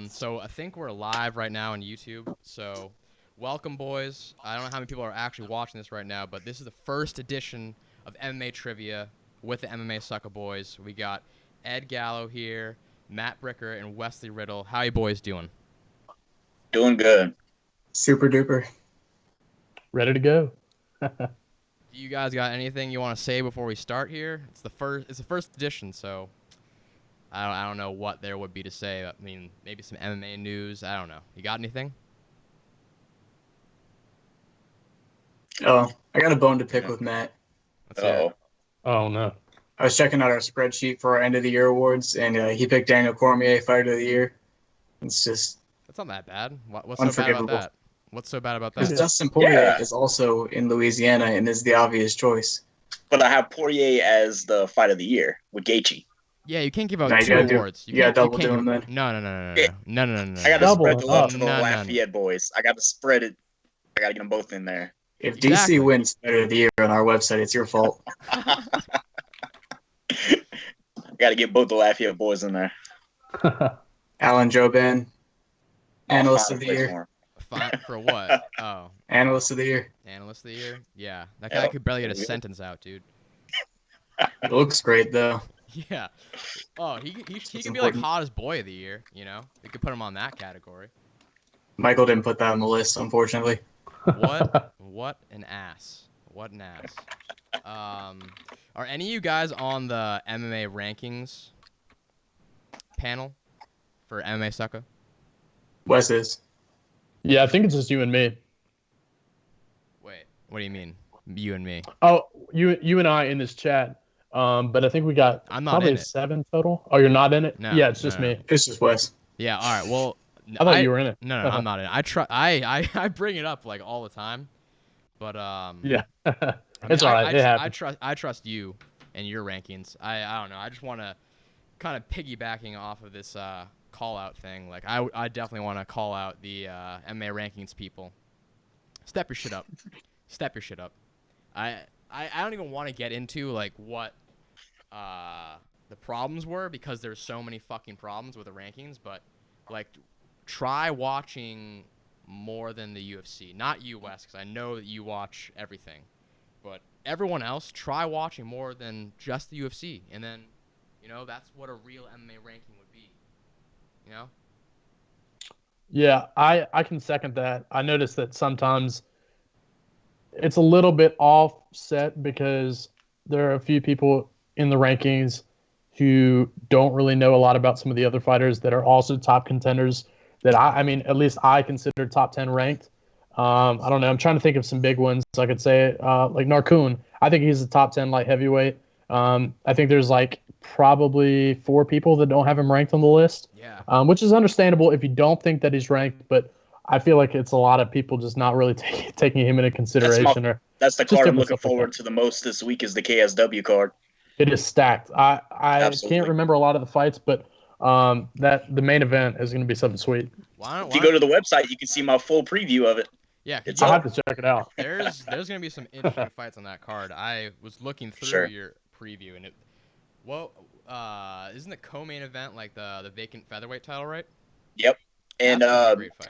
So I think we're live right now on YouTube. So welcome, boys. I don't know how many people are actually watching this right now, but this is the first edition of MMA Trivia with the MMASucka boys. We got Ed Gallo here, Matt Bricker, and Wesley Riddle. How you boys doing? Doing good. Super duper. Ready to go. Do you guys got anything you want to say before we start here? It's the first edition, so I don't know what there would be to say. I mean, maybe some MMA news. I don't know. You got anything? Oh, I got a bone to pick with Matt. Let's hear it. Oh, no. I was checking out our spreadsheet for our end of the year awards, and he picked Daniel Cormier Fighter of the Year. It's just That's not that bad. What's so bad about that? What's so bad about because that? Dustin Poirier is also in Louisiana and is the obvious choice. But I have Poirier as the fight of the year with Gaethje. Yeah, you can't give out No, you two gotta awards. you gotta double can't do them give- then. No. I got to Double spread it the love up. to the No. Lafayette boys. I got to spread it. I got to get them both in there. If Exactly. DC wins Fighter of the Year on our website, it's your fault. Got to get both the Lafayette boys in there. Alan Joban, Analyst I'll of the find a place Year. for 'em. Fine for what? Oh, Analyst of the Year. analyst of the year. Yeah, that guy could barely get a sentence out, dude. It looks great though. Yeah. Oh, he could be like important. hottest boy of the year. You know, they could put him on that category. Michael didn't put that on the list, unfortunately. What an ass. What an ass. Are any of you guys on the MMA rankings panel for MMASucka? Wes is. Yeah, I think it's just you and me. Wait, what do you mean? You and me? Oh, you and I in this chat. But I think we got I'm not probably in it. 7 total. Oh, you're not in it? No, Yeah, it's just no. me. It's just Wes. Yeah. All right. Well, I thought you were in it. No, I'm not in it. I bring it up like all the time, but Yeah. I mean, It's all right. It happens. I trust you and your rankings. I don't know. I just want to kind of piggybacking off of this call out thing. Like I definitely want to call out the MMA rankings people. Step your shit up. Step your shit up. I don't even want to get into like what the problems were because there's so many fucking problems with the rankings, but like try watching more than the UFC. Not you, Wes, because I know that you watch everything. But everyone else, try watching more than just the UFC. And then, you know, that's what a real MMA ranking would be. You know? Yeah, I can second that. I noticed that sometimes it's a little bit offset because there are a few people in the rankings who don't really know a lot about some of the other fighters that are also top contenders that I mean, at least I consider top 10 ranked. I don't know. I'm trying to think of some big ones. I could say like Narcoon. I think he's a top 10 light heavyweight. I think there's like probably 4 people that don't have him ranked on the list. Yeah. Which is understandable if you don't think that he's ranked, but I feel like it's a lot of people just not really taking him into consideration. That's the Just card I'm different looking stuff like forward that. to the most this week is the KSW card. It is stacked. I Absolutely. can't remember a lot of the fights, but that the main event is going to be something sweet. If you go to the website, you can see my full preview of it. Yeah, It's I'll up. have to check it out. there's gonna be some interesting fights on that card. I was looking through Sure. your preview and isn't the co-main event like the vacant featherweight title, right? Yep. And That's gonna be a great fight.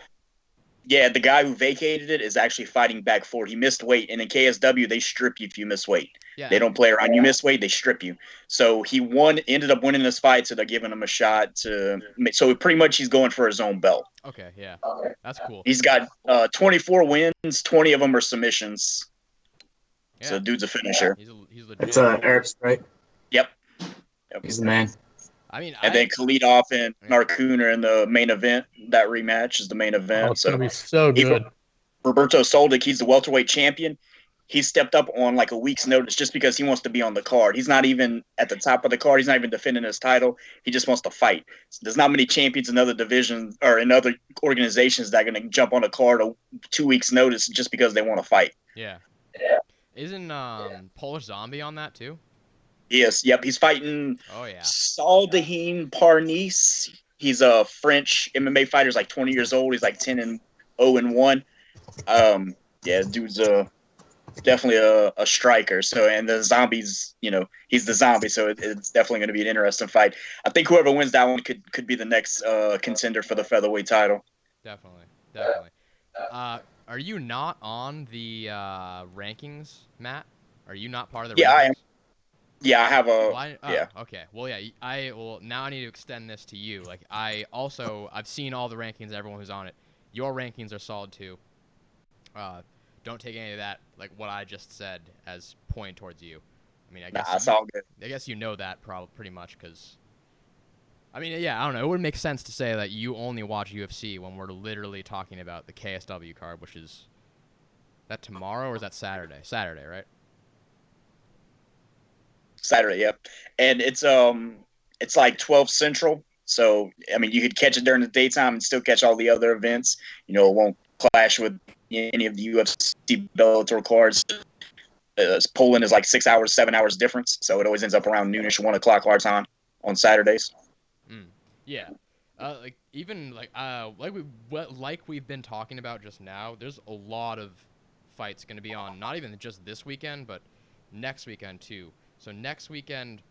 yeah, the guy who vacated it is actually fighting back for it. He missed weight, and in KSW they strip you if you miss weight. Yeah, They don't play around. You miss weight, they strip you. So he ended up winning this fight, so they're giving him a shot to. So pretty much he's going for his own belt. Okay, yeah, that's cool. He's got 24 wins, 20 of them are submissions. Yeah. So dude's a finisher. He's legit. It's Arabs, right? Yep. He's the man. I mean, And then Khalidov and Narcoon are in the main event. That rematch is the main event. Oh, it's so going to be so good. Roberto Soldic, he's the welterweight champion. He stepped up on like a week's notice just because he wants to be on the card. He's not even at the top of the card. He's not even defending his title. He just wants to fight. So there's not many champions in other divisions or in other organizations that are going to jump on a card 2 weeks notice just because they want to fight. Yeah. Isn't Polish Zombie on that too? Yes. Yep. He's fighting Oh yeah. Saldahin Parnis. He's a French MMA fighter. He's like 20 years old. He's like 10-0-1. Yeah, dude's definitely a striker. So, and the zombies, he's the zombie. So it's definitely going to be an interesting fight. I think whoever wins that one could be the next contender for the featherweight title. Definitely, definitely. Are you not on the rankings, Matt? Are you not part of the Yeah, I am. rankings? Yeah, I have a. Why? Oh, Yeah, okay. Well, yeah. Well, now I need to extend this to you. Like, I've seen all the rankings. Everyone who's on it. Your rankings are solid too. Uh, don't take any of that, like what I just said, as pointing towards you. I mean, nah, it's all good. I guess you know that probably pretty much because. I mean, yeah, I don't know. It would make sense to say that you only watch UFC when we're literally talking about the KSW card, which is that tomorrow or is that Saturday? Saturday, right? Saturday, yep. And it's like 12 Central. So I mean, you could catch it during the daytime and still catch all the other events. It won't clash with any of the UFC Bellator cards. Poland is like 6 hours, 7 hours difference, so it always ends up around noonish, 1 o'clock our time on Saturdays. Yeah. Like even like we've been talking about just now. There's a lot of fights going to be on. Not even just this weekend, but next weekend too. So next weekend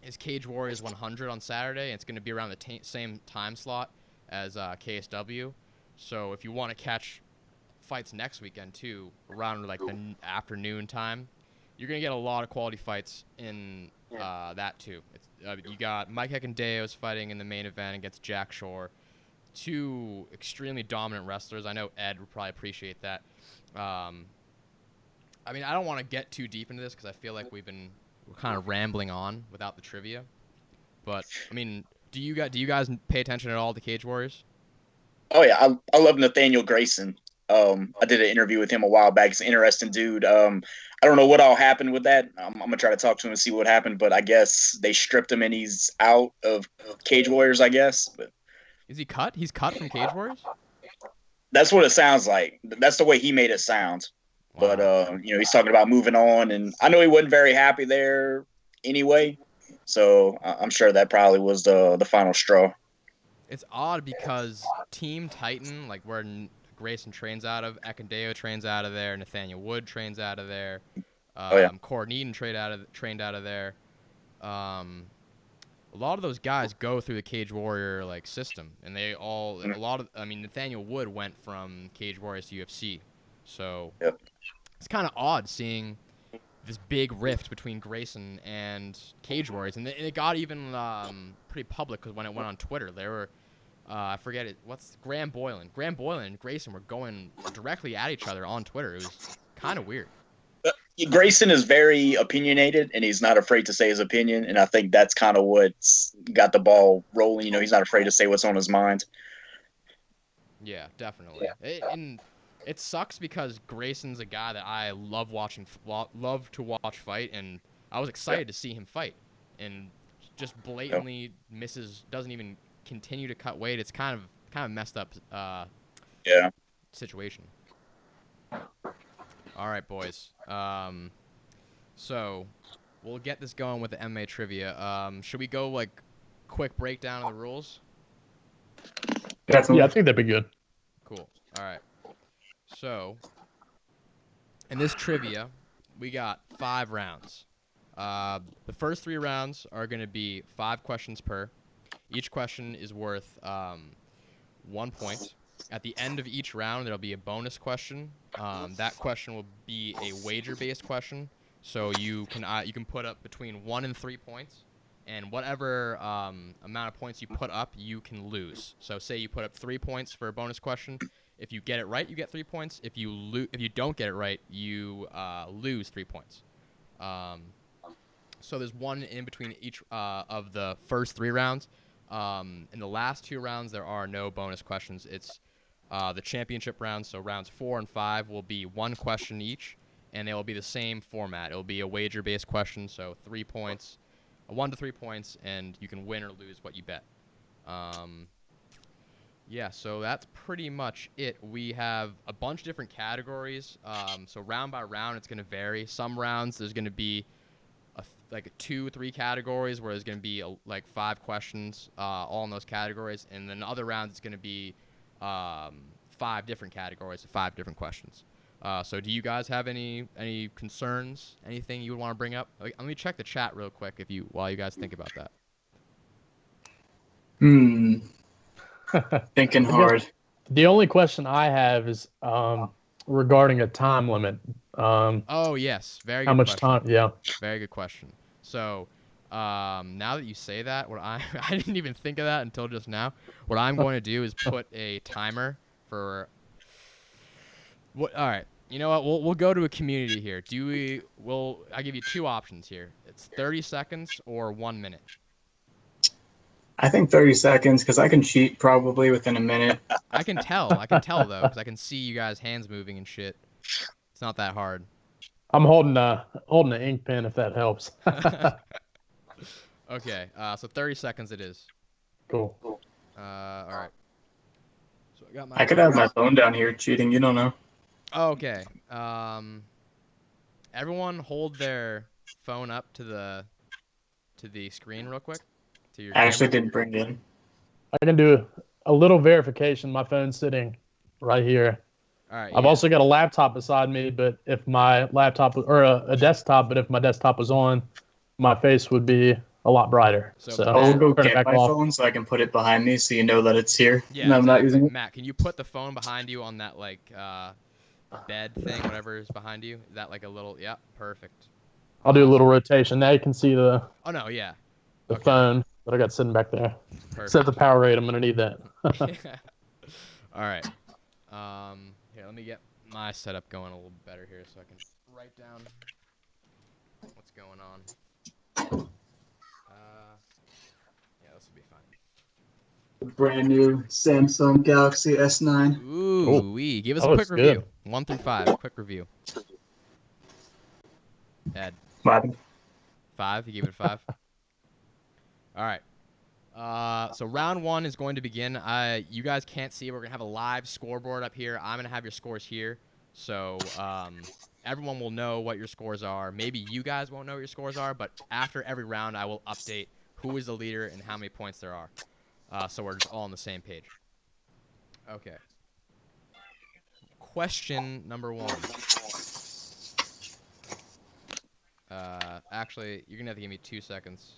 is Cage Warriors 100 on Saturday. And it's going to be around the same time slot as KSW. So if you want to catch fights next weekend too, around like the afternoon time, you're gonna get a lot of quality fights in that too. You got Mike Heckendeos fighting in the main event against Jack Shore, two extremely dominant wrestlers. I know Ed would probably appreciate that. I mean, I don't want to get too deep into this because I feel like we're kind of rambling on without the trivia. But I mean, do you guys pay attention at all to Cage Warriors? Oh yeah, I love Nathaniel Grayson. I did an interview with him a while back. He's an interesting dude. I don't know what all happened with that. I'm gonna try to talk to him and see what happened. But I guess they stripped him and he's out of Cage Warriors. I guess, but Is he cut? He's cut from Cage Warriors? that's what it sounds like. That's the way he made it sound. But Wow. he's talking about moving on, and I know he wasn't very happy there anyway. So I'm sure that probably was the final straw. It's odd because Team Titan, like where Grayson trains out of, Ekandeo trains out of there, Nathaniel Wood trains out of there, Oh yeah, Cord Needham trained out of there. A lot of those guys go through the Cage Warrior like system, and I mean, Nathaniel Wood went from Cage Warriors to UFC, so yep. it's kind of odd seeing this big rift between Grayson and Cage Warriors, and it got even pretty public because when it went on Twitter, there were I forget it. What's Graham Boylan? Graham Boylan and Grayson were going directly at each other on Twitter. It was kind of weird. Grayson is very opinionated, and he's not afraid to say his opinion. And I think that's kind of what's got the ball rolling. He's not afraid to say what's on his mind. Yeah, definitely. And it sucks because Grayson's a guy that I love love to watch fight, and I was excited to see him fight, and just blatantly doesn't even continue to cut weight. It's kind of messed up Yeah. situation. All right, boys. So we'll get this going with the MMA trivia. Should we go like quick breakdown of the rules? Yeah, I think that'd be good. Cool. All right. So in this trivia, we got 5 rounds. The first 3 rounds are going to be 5 questions per. Each question is worth 1 point. At the end of each round, there'll be a bonus question. That question will be a wager-based question, so you can put up between 1 and 3 points, and whatever amount of points you put up, you can lose. So say you put up 3 points for a bonus question. If you get it right, you get 3 points. If you don't get it right, you lose 3 points. So there's one in between each of the first 3 rounds. In the last 2 rounds, there are no bonus questions. It's the championship rounds, so rounds 4 and 5 will be 1 question each, and they will be the same format. It will be a wager-based question, so 3 points, 1 to 3 points, and you can win or lose what you bet. Yeah, so that's pretty much it. We have a bunch of different categories. So round by round, it's going to vary. Some rounds, there's going to be like 2-3 categories where there's going to be like 5 questions all in those categories, and then other rounds it's going to be 5 different categories, 5 different questions. So do you guys have any concerns? Anything you would want to bring up? Let me check the chat real quick while you guys think about that. Thinking hard. The only question I have is regarding a time limit. Oh yes, very good. How much question. time? Yeah. Very good question. So now that you say that, I didn't even think of that until just now. What I'm going to do is put a timer for. What? All right. You know what? We'll go to a community here. I give you two options here. It's 30 seconds or 1 minute. I think 30 seconds because I can cheat probably within a minute. I can tell though, because I can see you guys' hands moving and shit. It's not that hard. I'm holding an ink pen if that helps. Okay. So 30 seconds it is. Cool. All right. So I got my. I could have my phone down here cheating. You don't know. Okay. Everyone hold their phone up to the screen real quick. To your I actually camera. didn't bring it in. I can do a little verification. My phone's sitting right here. All right. I've also got a laptop beside me, but if my laptop or a desktop, but if my desktop was on, my face would be a lot brighter. So I'll go turn it get back my off. phone so I can put it behind me so you know that it's here. Yeah, and I'm not exactly. using it. Matt, can you put the phone behind you on that bed thing, whatever is behind you? Is that like a little? Yeah, perfect. I'll do a little rotation. Now you can see the Oh no, yeah. the Okay. phone that I got sitting back there. Perfect. Set the power rate. I'm gonna need that. All right. Here, let me get my setup going a little better here so I can write down what's going on. Yeah, this will be fine. Brand new Samsung Galaxy S9. Ooh, give us That a looks quick review. good. 1 through 5, quick review. Ed, 5. You gave it a 5. All right. So round 1 is going to begin. You guys can't see. We're gonna have a live scoreboard up here. I'm gonna have your scores here, so everyone will know what your scores are. Maybe you guys won't know what your scores are, but after every round, I will update who is the leader and how many points there are. So we're just all on the same page. Okay. Question number 1. Actually, you're gonna have to give me 2 seconds.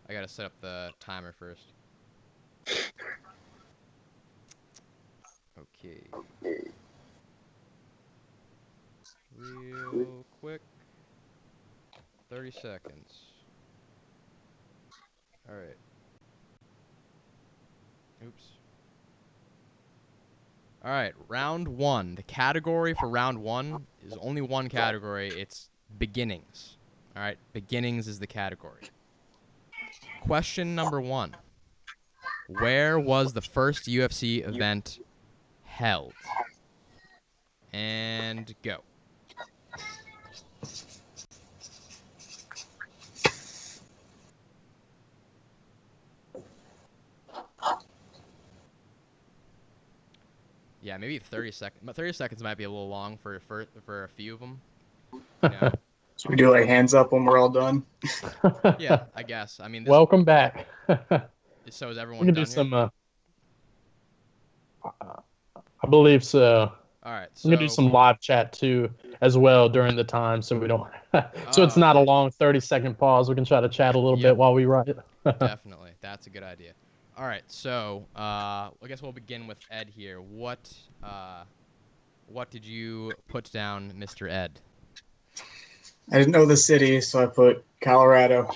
I gotta set up the timer first. Okay. Real quick. 30 seconds. Alright. Oops. Alright, round 1. The category for round 1 is only one category. It's beginnings. Alright, beginnings is the category. Question number 1. Where was the first UFC event held? And go. Yeah, maybe 30 seconds. But 30 seconds might be a little long for a few of them. You know? Should we do like hands up when we're all done? Yeah, I guess. I mean, Welcome back. so is We everyone can done do here? some. I believe so. All right. We can do some live chat too as well during the time, so we don't. So it's not a long 30-second pause. We can try to chat a little bit while we write. Definitely, that's a good idea. All right, so I guess we'll begin with Ed here. What did you put down, Mr. Ed? I didn't know the city, so I put Colorado.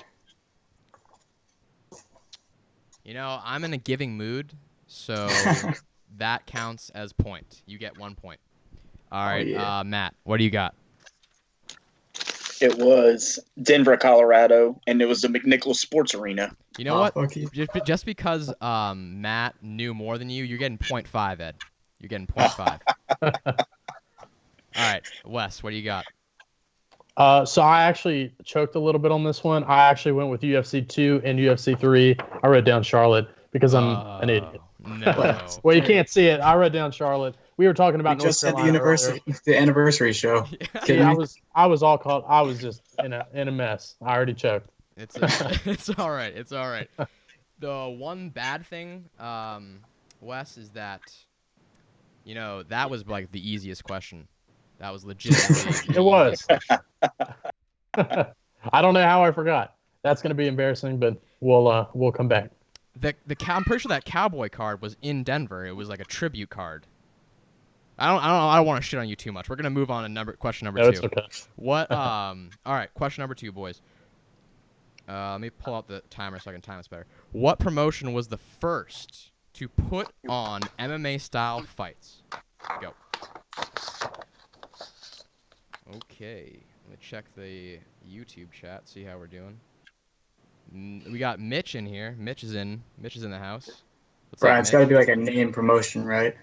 You know, I'm in a giving mood, so that counts as point. You get 1 point. All right, yeah. Matt, what do you got? It was Denver, Colorado, and it was the McNichols Sports Arena. You know what? Okay. Just because Matt knew more than you, you're getting 0.5, Ed. You're getting 0.5. All right, Wes, what do you got? So I actually choked a little bit on this one. I actually went with UFC 2 and UFC 3. I wrote down Charlotte because I'm an idiot. No. Well, you can't see it. I wrote down Charlotte. We were talking about We North just had Carolina the anniversary show. See, I was all caught. I was just in a mess. I already choked. It's all right. It's all right. The one bad thing, Wes, is that, that was like the easiest question. That was legitimately. It was. I don't know how I forgot. That's going to be embarrassing, but we'll come back. I'm pretty sure that cowboy card was in Denver. It was like a tribute card. I don't want to shit on you too much. We're gonna move on to question number 2. It's okay. What? All right. Question number 2, boys. Let me pull out the timer so I can time this better. What promotion was the first to put on MMA style fights? Go. Okay. Let me check the YouTube chat. See how we're doing. We got Mitch in here. Mitch is in the house. What's Right, up, it's got to Mitch? be like a name promotion, right?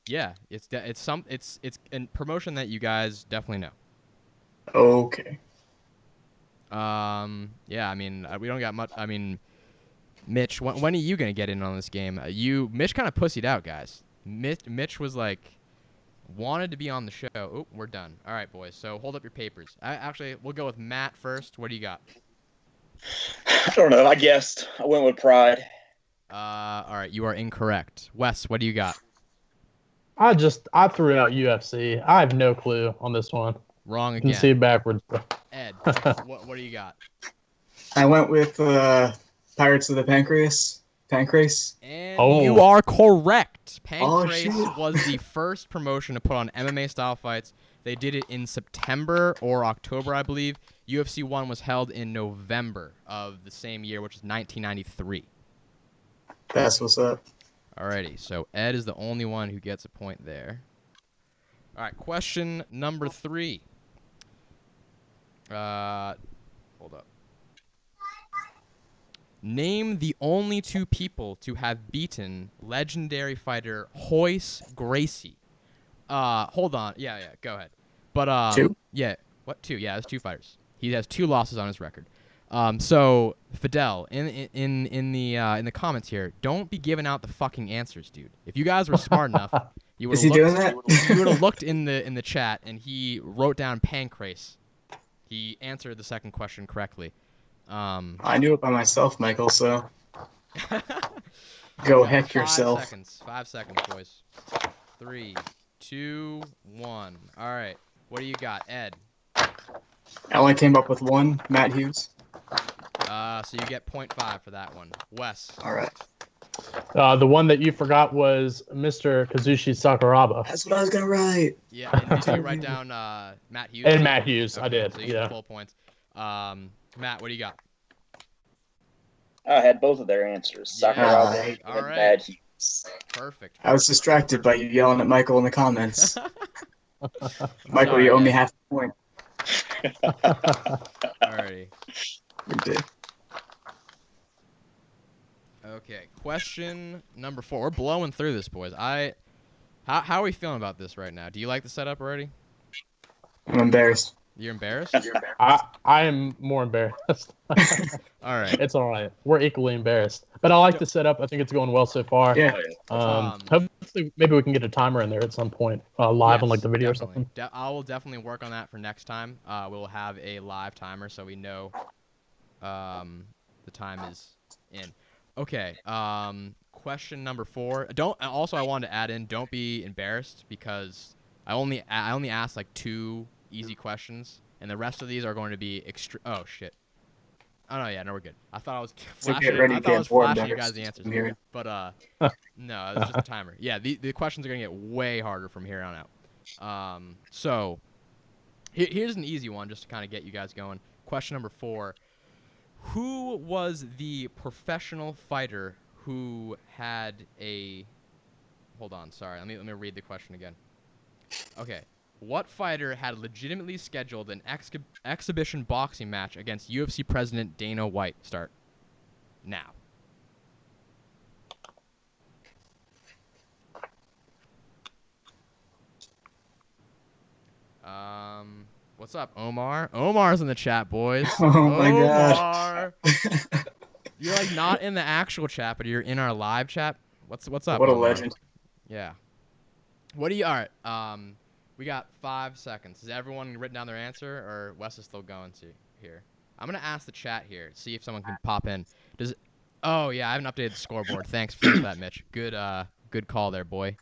Yeah, it's a promotion that you guys definitely know. Okay. Yeah, I mean, we don't got much. I mean, Mitch, when are you gonna get in on this game? Mitch kind of pussied out, guys. Mitch was like, wanted to be on the show. Oh, we're done. All right, boys. So hold up your papers. Actually, we'll go with Matt first. What do you got? I don't know. I guessed. I went with Pride. All right, you are incorrect. Wes, what do you got? I threw out UFC. I have no clue on this one. Wrong You can again. see it backwards. Ed, what do you got? I went with Pirates of the Pancreas. And you are correct. Pancrase shit. was the first promotion to put on MMA style fights. They did it in September or October, I believe. UFC 1 was held in November of the same year, which is 1993. That's what's up. Alrighty, so Ed is the only one who gets a point there. All right, question number 3. Hold up. Name the only 2 people to have beaten legendary fighter Royce Gracie. Hold on. Yeah, go ahead. But 2? Yeah, what 2? Yeah, there's 2 fighters. He has 2 losses on his record. So Fidel, in the comments here, don't be giving out the fucking answers, dude. If you guys were smart enough, you would Is he doing that? you would have looked in the chat, and he wrote down Pancrase. He answered the second question correctly. I knew it by myself, Michael, so go heck yourself. 5 seconds, boys. 3, 2, 1. All right. What do you got, Ed? I only came up with one, Matt Hughes. So you get 0.5 for that one. Wes. All right. The one that you forgot was Mr. Kazushi Sakuraba. That's what I was going to write. Yeah, and did you write down Matt Hughes? And Matt Hughes, Okay, I did. So you Yeah. get full points. Matt, what do you got? I had both of their answers. Yeah, Sakuraba all and right. Mad Hughes. Perfect. I was distracted by you yelling at Michael in the comments. Michael, Sorry, you owe me Ed. half a point. Alrighty. You did. Okay. Question number 4. We're blowing through this, boys. How are we feeling about this right now? Do you like the setup already? I'm embarrassed. You're embarrassed? I am more embarrassed. All right. It's all right. We're equally embarrassed. But I like the setup. I think it's going well so far. Yeah. Hopefully, maybe we can get a timer in there at some point, live on like the video definitely. or something. I will definitely work on that for next time. We'll have a live timer so we know the time is in. Okay. Question number 4. I wanted to add in, don't be embarrassed because I only asked like 2 easy questions, and the rest of these are going to be oh shit. Oh no, yeah, no, we're good. I thought I was flashing you guys the answers, but no, it's just a timer. Yeah, the questions are gonna get way harder from here on out. So here's an easy one just to kind of get you guys going. Question number 4: who was the professional fighter who had a? Hold on, sorry. Let me read the question again. Okay. What fighter had legitimately scheduled an exhibition boxing match against UFC President Dana White? Start now. What's up, Omar? Omar's in the chat, boys. Oh my Omar. god. You're like not in the actual chat, but you're in our live chat. What's up? What a Omar? legend. Yeah. What do you? All right. We got 5 seconds. Has everyone written down their answer, or Wes is still going to here? I'm gonna ask the chat here, see if someone can pop in. Oh yeah, I haven't updated the scoreboard. Thanks for that, Mitch. Good call there, boy.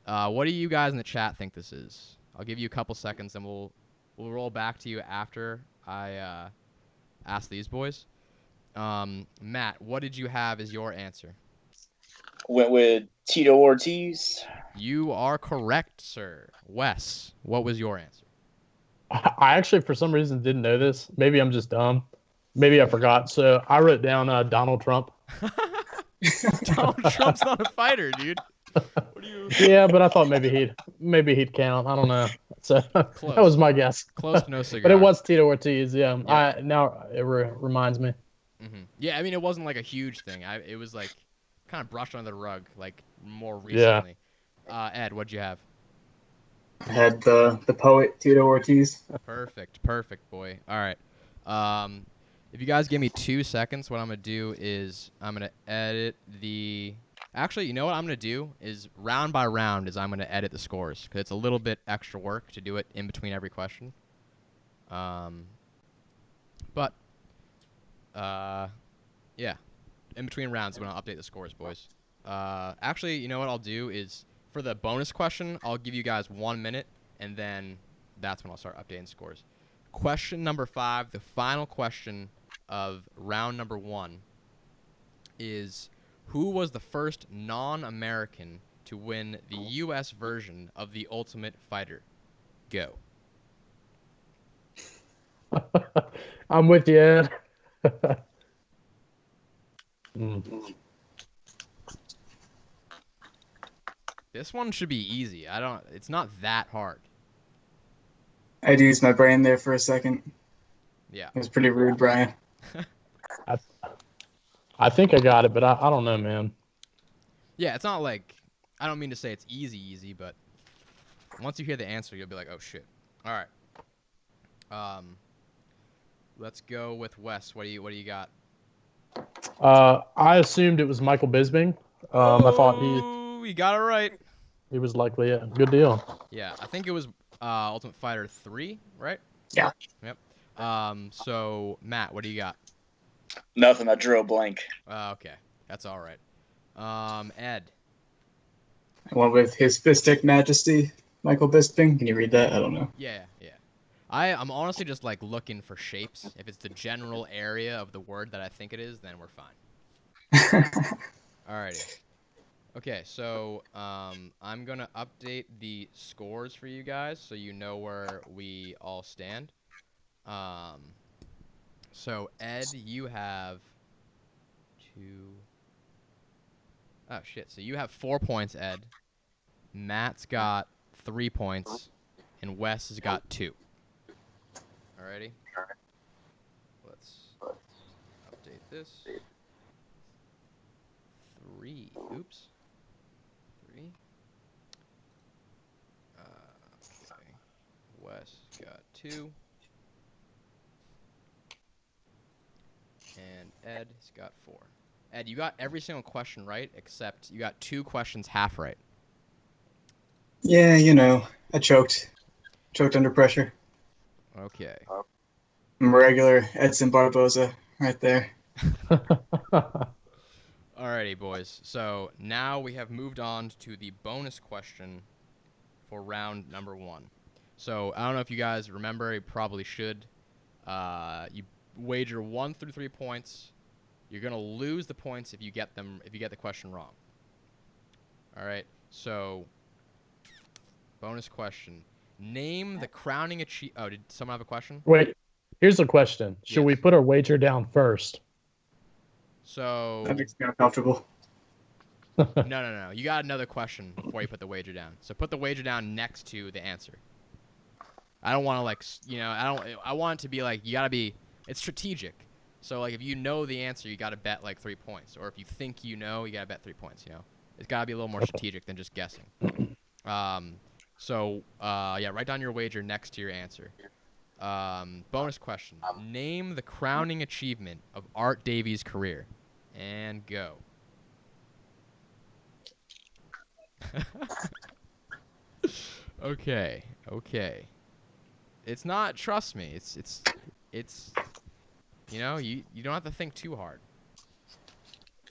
What do you guys in the chat think this is? I'll give you a couple seconds, and we'll roll back to you after I ask these boys. Matt, what did you have as your answer? Went with Tito Ortiz. You are correct, sir. Wes, what was your answer? I actually, for some reason, didn't know this. Maybe I'm just dumb. Maybe I forgot. So I wrote down Donald Trump. Donald Trump's not a fighter, dude. What do you? Yeah, but I thought maybe he'd count. I don't know. So that was my guess. Close to no cigar. But it was Tito Ortiz. Yeah. Yeah. Now it reminds me. Yeah, I mean, it wasn't like a huge thing. It was like kind of brushed under the rug, like more recently. Yeah. Ed, what'd you have? I had the poet Tito Ortiz. Perfect, boy. All right. If you guys give me 2 seconds, what I'm gonna do is I'm gonna edit the. Actually, you know what I'm gonna do is round by round is I'm gonna edit the scores because it's a little bit extra work to do it in between every question. But yeah, in between rounds I'm gonna update the scores, boys. Actually, you know what I'll do is for the bonus question I'll give you guys 1 minute and then that's when I'll start updating scores. Question number 5, the final question of round number 1 is. Who was the first non-American to win the U.S. version of The Ultimate Fighter? Go. I'm with you, Ed. This one should be easy. It's not that hard. I had to use my brain there for a second. Yeah. It was pretty rude, Brian. I think I got it, but I don't know, man. Yeah, it's not like I don't mean to say it's easy, but once you hear the answer, you'll be like, "Oh shit!" All right. Let's go with Wes. What do you got? I assumed it was Michael Bisping. I thought you got it right. He was likely a good deal. Yeah, I think it was Ultimate Fighter 3, right? Yeah. Yep. So Matt, what do you got? Nothing. I drew a blank. Okay, that's all right. Ed. I went with His Fistic Majesty, Michael Bisping. Can you read that? I don't know. Yeah. I'm honestly just like looking for shapes. If it's the general area of the word that I think it is, then we're fine. Alrighty. Okay, so I'm gonna update the scores for you guys so you know where we all stand. So Ed, you have 2. Oh shit! So you have 4 points, Ed. Matt's got 3 points, and Wes has got 2. Alrighty. Let's update this. 3. Oops. 3. Okay. Wes got 2. And Ed's got 4. Ed, you got every single question right, except you got 2 questions half right. Yeah, I choked. Choked under pressure. Okay. I'm a regular Edson Barboza right there. Alrighty, boys. So now we have moved on to the bonus question for round number 1. So I don't know if you guys remember. You probably should. You wager 1 through 3 points. You're gonna lose the points if you get the question wrong. All right. So bonus question. Name the crowning achievement. Oh, did someone have a question? Wait, here's a question. Should we put our wager down first? So That makes me uncomfortable. No. You got another question before you put the wager down. So put the wager down next to the answer. I don't want to I want it to be like it's strategic. So like if you know the answer, you got to bet like 3 points, or if you think you know, you got to bet 3 points. It's got to be a little more strategic than just guessing. So write down your wager next to your answer. Bonus question. Name the crowning achievement of Art Davies' career. And go. Okay. It's not, trust me, it's you don't have to think too hard.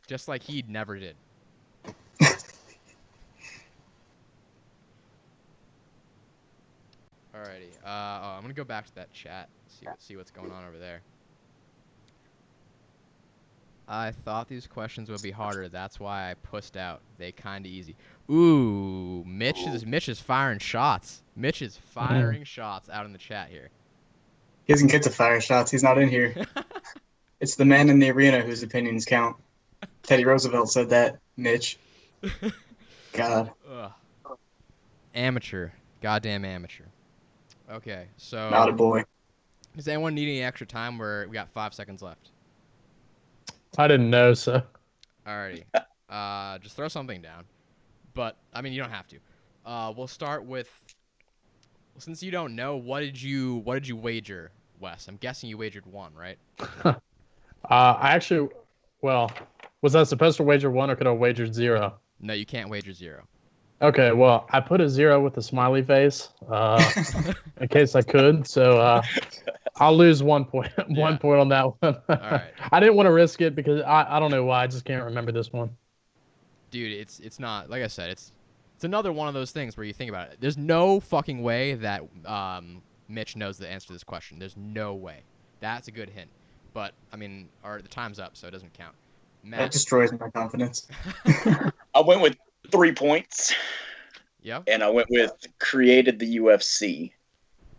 Just like he never did. Alrighty. I'm gonna go back to that chat. See what's going on over there. I thought these questions would be harder. That's why I pussed out. They kinda easy. Ooh, Mitch is firing shots. Mitch is firing shots out in the chat here. He doesn't get to fire shots. He's not in here. It's the man in the arena whose opinions count. Teddy Roosevelt said that, Mitch. God. Ugh. Amateur. Goddamn amateur. Okay, so... Not a boy. Does anyone need any extra time? We got 5 seconds left. I didn't know, so. Alrighty. Just throw something down. But, I mean, you don't have to. We'll start with... Since you don't know, what did you wager, Wes? I'm guessing you wagered 1, right? I actually... Well, was I supposed to wager 1 or could I wager 0? No, you can't wager 0. Okay, well, I put a 0 with a smiley face in case I could, so I'll lose 1 point. Yeah. 1 point on that one. All right. I didn't want to risk it because I don't know why. I just can't remember this one. Dude, it's not, like I said, it's another one of those things where you think about it. There's no fucking way that Mitch knows the answer to this question. There's no way. That's a good hint. But, I mean, the time's up, so it doesn't count. Matt. That destroys my confidence. I went with 3 points. Yep. And I went with created the UFC.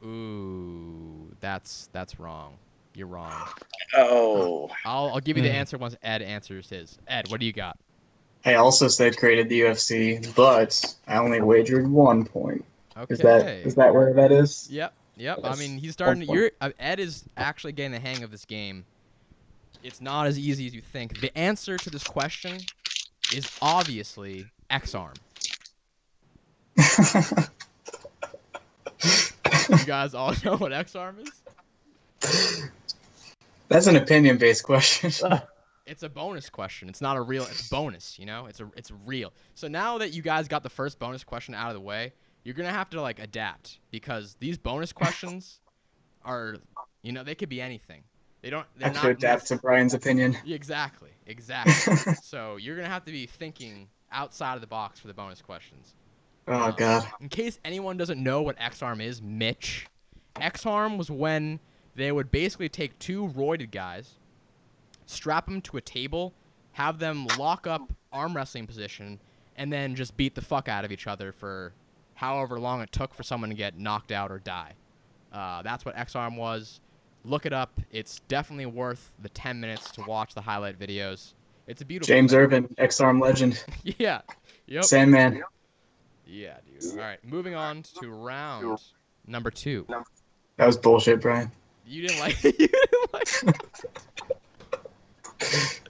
Ooh, that's wrong. You're wrong. Oh. I'll give you the answer once Ed answers his. Ed, what do you got? I also said created the UFC, but I only wagered 1 point. Okay. Is that where that is? Yep. I Yes. mean, he's starting. Ed is actually getting the hang of this game. It's not as easy as you think. The answer to this question is obviously X-Arm. You guys all know what X-Arm is? That's an opinion-based question. It's a bonus question. It's not a real. It's bonus. You know. It's real. So now that you guys got the first bonus question out of the way, you're gonna have to like adapt because these bonus questions are, they could be anything. They're I have not to adapt to Brian's opinion. Exactly. So you're gonna have to be thinking outside of the box for the bonus questions. Oh, God. In case anyone doesn't know what X-Arm is, Mitch, X-Arm was when they would basically take 2 roided guys, strap them to a table, have them lock up arm wrestling position, and then just beat the fuck out of each other for however long it took for someone to get knocked out or die. That's what X-Arm was. Look it up. It's definitely worth the 10 minutes to watch the highlight videos. It's a beautiful James thing. Irvin, X-Arm legend. Yeah. Yep. Same man. Yeah, dude. All right, moving on to round number 2. That was bullshit, Brian. You didn't like it. You didn't like it.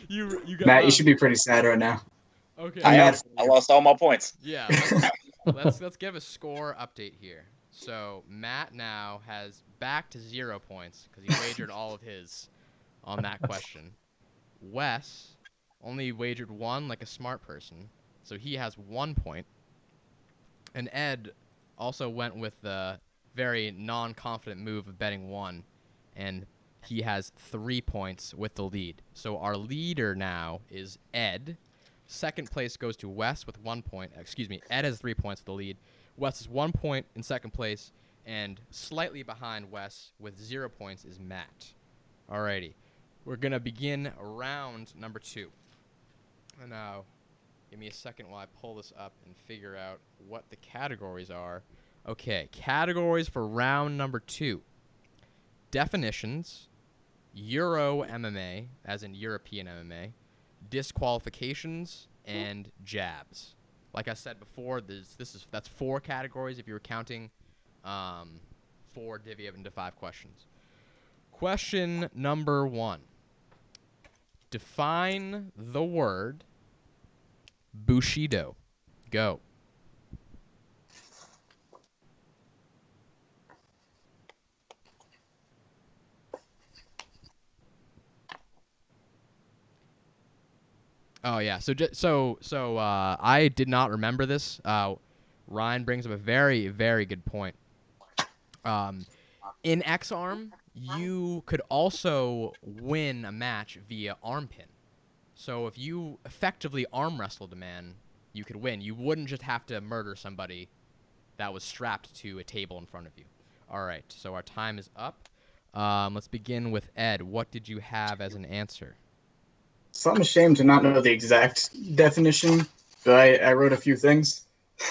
You got, Matt, you should be pretty sad right now. Okay. I lost all my points. Yeah. Let's give a score update here. So Matt now has back to 0 points because he wagered all of his on that question. Wes only wagered 1 like a smart person, so he has 1 point. And Ed also went with the very non-confident move of betting 1, and he has 3 points with the lead. So our leader now is Ed. Second place goes to Wes with 1 point. Excuse me, Ed has 3 points with the lead. Wes is 1 point in second place, and slightly behind Wes with 0 points is Matt. Alrighty, we're gonna begin round number 2. And now, give me a second while I pull this up and figure out what the categories are. Okay, categories for round number 2. Definitions, Euro MMA, as in European MMA, disqualifications, and jabs. Like I said before, that's 4 categories if you were counting 4 divvy up into 5 questions. Question number 1. Define the word Bushido. Go. Oh yeah. So I did not remember this. Ryan brings up a very, very good point. In X-Arm, you could also win a match via arm pin. So if you effectively arm wrestled a man, you could win. You wouldn't just have to murder somebody that was strapped to a table in front of you. All right, so our time is up. Let's begin with Ed. What did you have as an answer? So I'm ashamed to not know the exact definition, but I wrote a few things.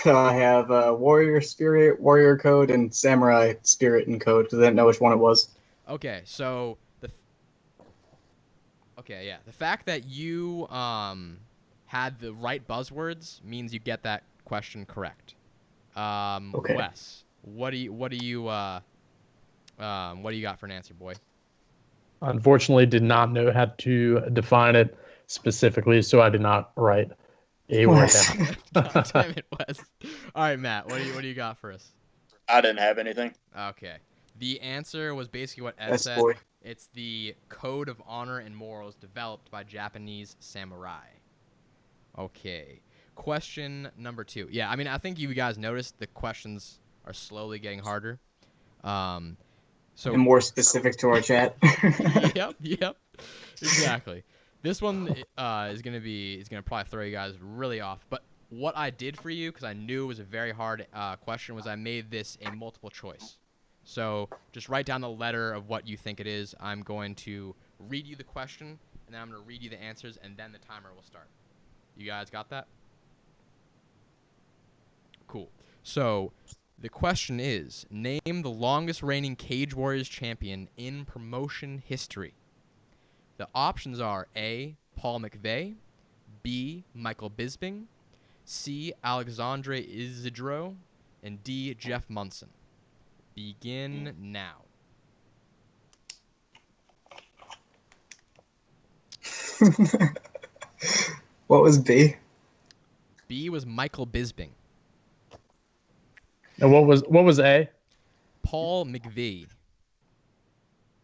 I have warrior spirit, warrior code, and samurai spirit and code because I didn't know which one it was. Okay, so the fact that you had the right buzzwords means you get that question correct. Okay. Wes, what do you got for an answer, boy? Unfortunately, did not know how to define it specifically, so I did not write a word down. God damn it, Wes. All right, Matt, what do you got for us? I didn't have anything. Okay. The answer was basically what Ed Yes, said. boy. It's the code of honor and morals developed by Japanese samurai. Okay. Question number 2. Yeah, I mean, I think you guys noticed the questions are slowly getting harder. So And more specific to our chat. Yep. Exactly. This one is gonna probably throw you guys really off. But what I did for you, because I knew it was a very hard question, was I made this a multiple choice. So just write down the letter of what you think it is. I'm going to read you the question, and then I'm going to read you the answers, and then the timer will start. You guys got that? Cool. So the question is, name the longest reigning Cage Warriors champion in promotion history. The options are A, Paul McVeigh, B, Michael Bisping, C, Alexandre Isidro, and D, Jeff Munson. Begin now. What was B? B was Michael Bisping. And what was A? Paul McVeigh.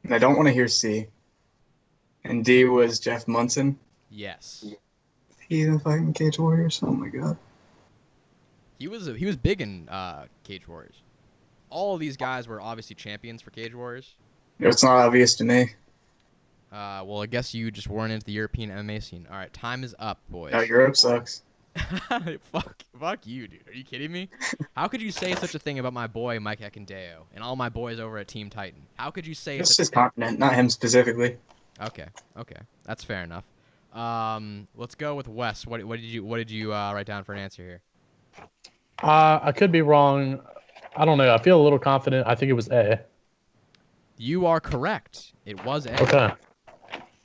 And I don't want to hear C. And D was Jeff Munson. Yes. He's in fighting Cage Warriors. Oh my god. He was big in Cage Warriors. All of these guys were obviously champions for Cage Warriors. It's not obvious to me. Well, I guess you just weren't into the European MMA scene. All right, time is up, boys. No, Europe sucks. Fuck you, dude. Are you kidding me? How could you say such a thing about my boy Mike Ekindeo and all my boys over at Team Titan? How could you say It's such just a thing? continent, not him specifically. Okay, that's fair enough. Let's go with Wes. What did you write down for an answer here? I could be wrong. I don't know. I feel a little confident. I think it was A. You are correct. It was A. Okay.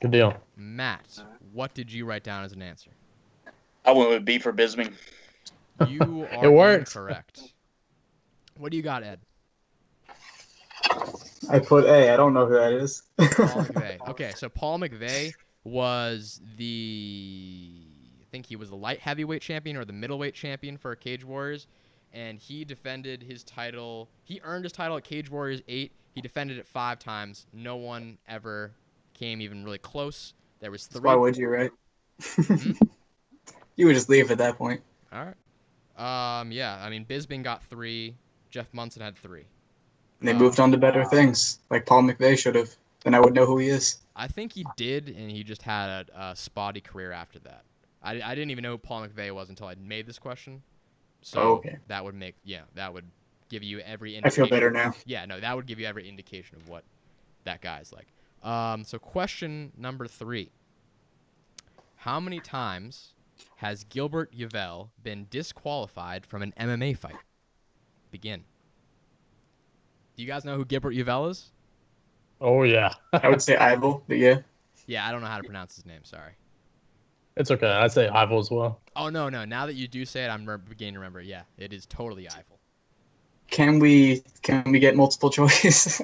Good deal. Matt, what did you write down as an answer? I went with B for Bisping. You are It worked. incorrect. What do you got, Ed? I put A. I don't know who that is. Paul McVeigh. Okay, so Paul McVeigh was I think he was the light heavyweight champion or the middleweight champion for Cage Warriors, and he defended his title. He earned his title at Cage Warriors 8. He defended it 5 times. No one ever came even really close. There was 3. Why would you, right? You would just leave at that point. All right. Yeah, I mean, Bisping got 3. Jeff Munson had 3. And they moved on to better things, like Paul McVeigh should have. Then I would know who he is. I think he did, and he just had a spotty career after that. I didn't even know who Paul McVeigh was until I made this question. So okay. that would give you every I indication. feel better now. Yeah, no, that would give you every indication of what that guy's like. So question number 3. How many times has Gilbert Yvel been disqualified from an MMA fight? Begin. Do you guys know who Gilbert Yvel is? Oh, yeah. I would say Ivel, but yeah. Yeah, I don't know how to pronounce his name. Sorry. It's okay. I'd say Ivel as well. Oh, no. Now that you do say it, I'm beginning to remember. Yeah, it is totally Eiffel. Can we get multiple choice?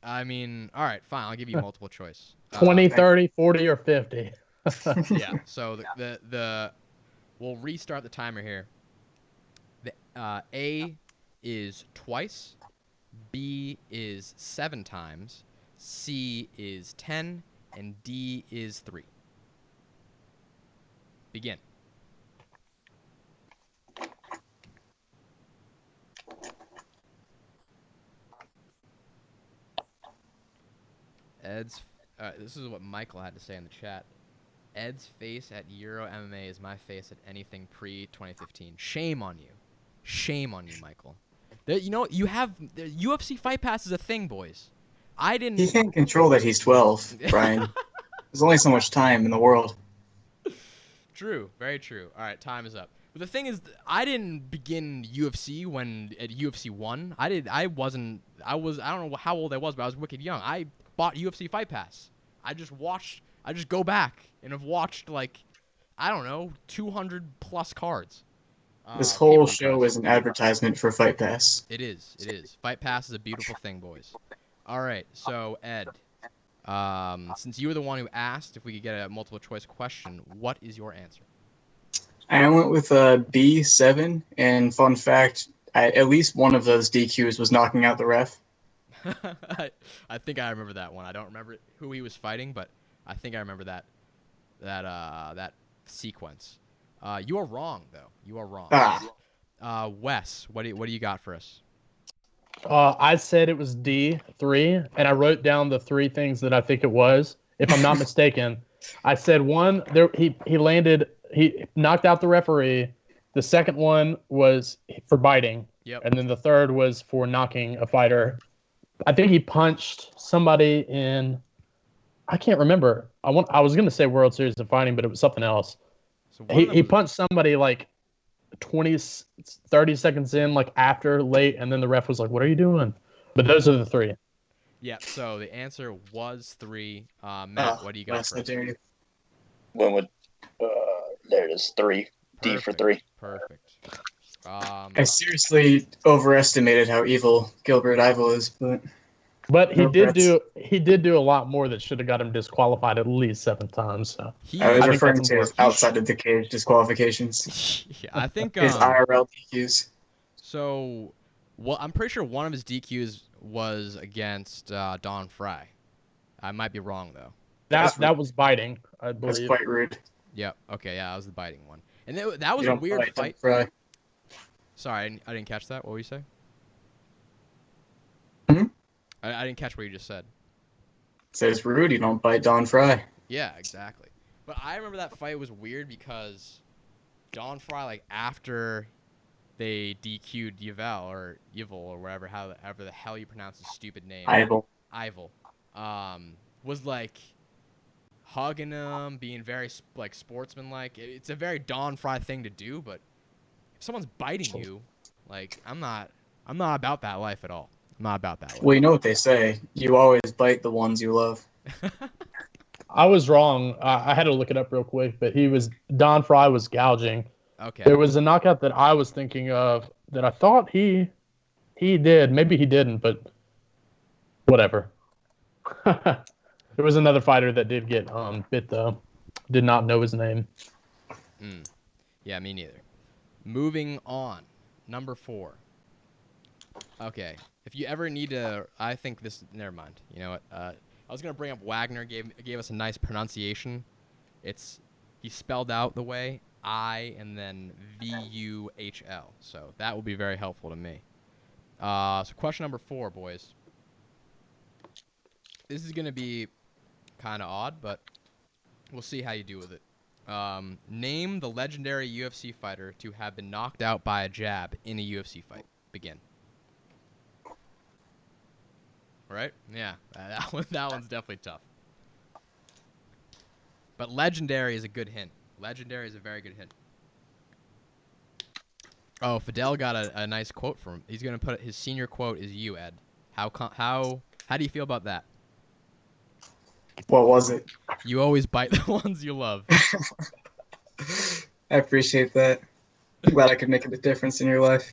I mean, all right, fine. I'll give you multiple choice. 20, 30, 40, or 50. Yeah. So we'll restart the timer here. The A is twice, B is 7 times, C is 10, and D is 3. Begin. This is what Michael had to say in the chat. Ed's face at Euro MMA is my face at anything pre-2015. Shame on you. Shame on you, Michael. You have the UFC Fight Pass is a thing, boys. I didn't. He can't control that he's 12, Brian. There's only so much time in the world. True, very true. All right, time is up. But the thing is, I didn't begin UFC when at UFC 1. I don't know how old I was, but I was wicked young. I bought UFC Fight Pass. I just go back and have watched, like, I don't know, 200 plus cards. This whole pay-per-view show cards. is an advertisement for Fight Pass. It is. Fight Pass is a beautiful thing, boys. All right, so Ed, since you were the one who asked if we could get a multiple choice question, what is your answer? I went with B7, and fun fact, at least one of those DQs was knocking out the ref. I think I remember that one. I don't remember who he was fighting, but I think I remember that sequence. You are wrong, though. You are wrong. Wes, what do you got for us? I said it was D3, and I wrote down the 3 things that I think it was. If I'm not mistaken, I said one. He knocked out the referee. The second one was for biting. Yep. And then the third was for knocking a fighter. I think he punched somebody in. I can't remember. I was going to say World Series of Fighting, but it was something else. So He punched somebody like 30 seconds in, like after late, and then the ref was like, "What are you doing?" But those are the 3. Yeah. So the answer was 3. Matt, what do you got for us? Went with there it is, 3. D for 3. Perfect. I seriously overestimated how evil Gilbert Ivel is, but he No did threats. do a lot more that should have got him disqualified at least 7 times. So I was think referring that's to his outside of the cage disqualifications. Yeah, I think His IRL DQs. so. Well, I'm pretty sure one of his DQs was against Don Fry. I might be wrong though. that was biting, I That's believe. quite rude. Yep. Okay. Yeah, that was the biting one. And that was You a don't weird fight, don't fight. fry. Sorry, I didn't catch that. What were you saying? Hmm? I didn't catch what you just said. Says rude, you don't bite Don Fry. Yeah, exactly. But I remember that fight was weird because Don Fry, like after they DQ'd Yvel or whatever, however the hell you pronounce his stupid name, Ivel. was like hugging him, being very like sportsmanlike. It's a very Don Fry thing to do, but if someone's biting you, like I'm not about that life at all. I'm not about that life. Well, you know what they say. You always bite the ones you love. I was wrong. I had to look it up real quick, but Don Fry was gouging. Okay. There was a knockout that I was thinking of that I thought he did. Maybe he didn't, but whatever. There was another fighter that did get bit though. Did not know his name. Yeah, me neither. Moving on. Number 4. Okay. If you ever need to, I think this. Never mind. You know what? I was gonna bring up Wagner. Gave us a nice pronunciation. He spelled out the way I and then VUHL. So that will be very helpful to me. So question number 4, boys. This is gonna be kind of odd, but we'll see how you do with it. Name the legendary UFC fighter to have been knocked out by a jab in a UFC fight. Begin. Right? Yeah, that one's definitely tough. But legendary is a good hint. Legendary is a very good hint. Oh, Fidel got a nice quote from him. He's gonna put his senior quote is you, Ed. How do you feel about that? What was it? You always bite the ones you love. I appreciate that. Glad I could make a difference in your life.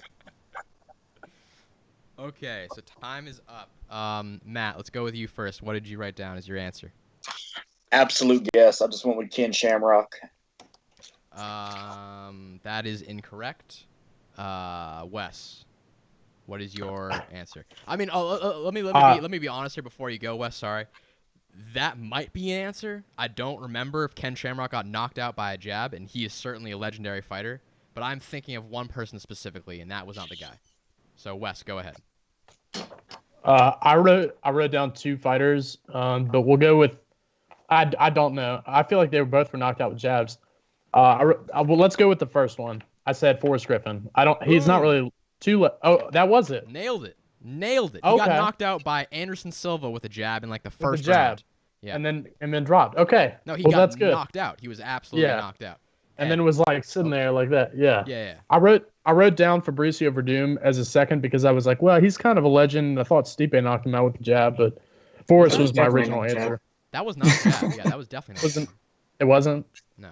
Okay, so time is up. Matt, let's go with you first. What did you write down as your answer? Absolute guess. I just went with Ken Shamrock. That is incorrect. Wes, what is your answer? I mean, let me be honest here before you go, Wes. Sorry, that might be an answer. I don't remember if Ken Shamrock got knocked out by a jab, and he is certainly a legendary fighter. But I'm thinking of one person specifically, and that was not the guy. So Wes, go ahead. I wrote down 2 fighters, but we'll go with I don't know. I feel like they both were knocked out with jabs. Well, let's go with the first one. I said Forrest Griffin. I don't. He's not Boom. really oh, that was it. Nailed it. Nailed it. He got Okay. knocked out by Anderson Silva with a jab in like the With the first jab. round. Yeah. And then dropped. Okay. No, he well, got that's good. knocked out. He was absolutely Yeah. knocked out. And then it was like sitting there like that. Yeah. Yeah. I wrote down Fabricio Verdum as a second because I was like, well, he's kind of a legend. I thought Stipe knocked him out with the jab, but Forrest That was was my definitely original not a jab. answer. That was not a jab. Yeah, that was definitely not a Wasn't jab. it? Wasn't. No.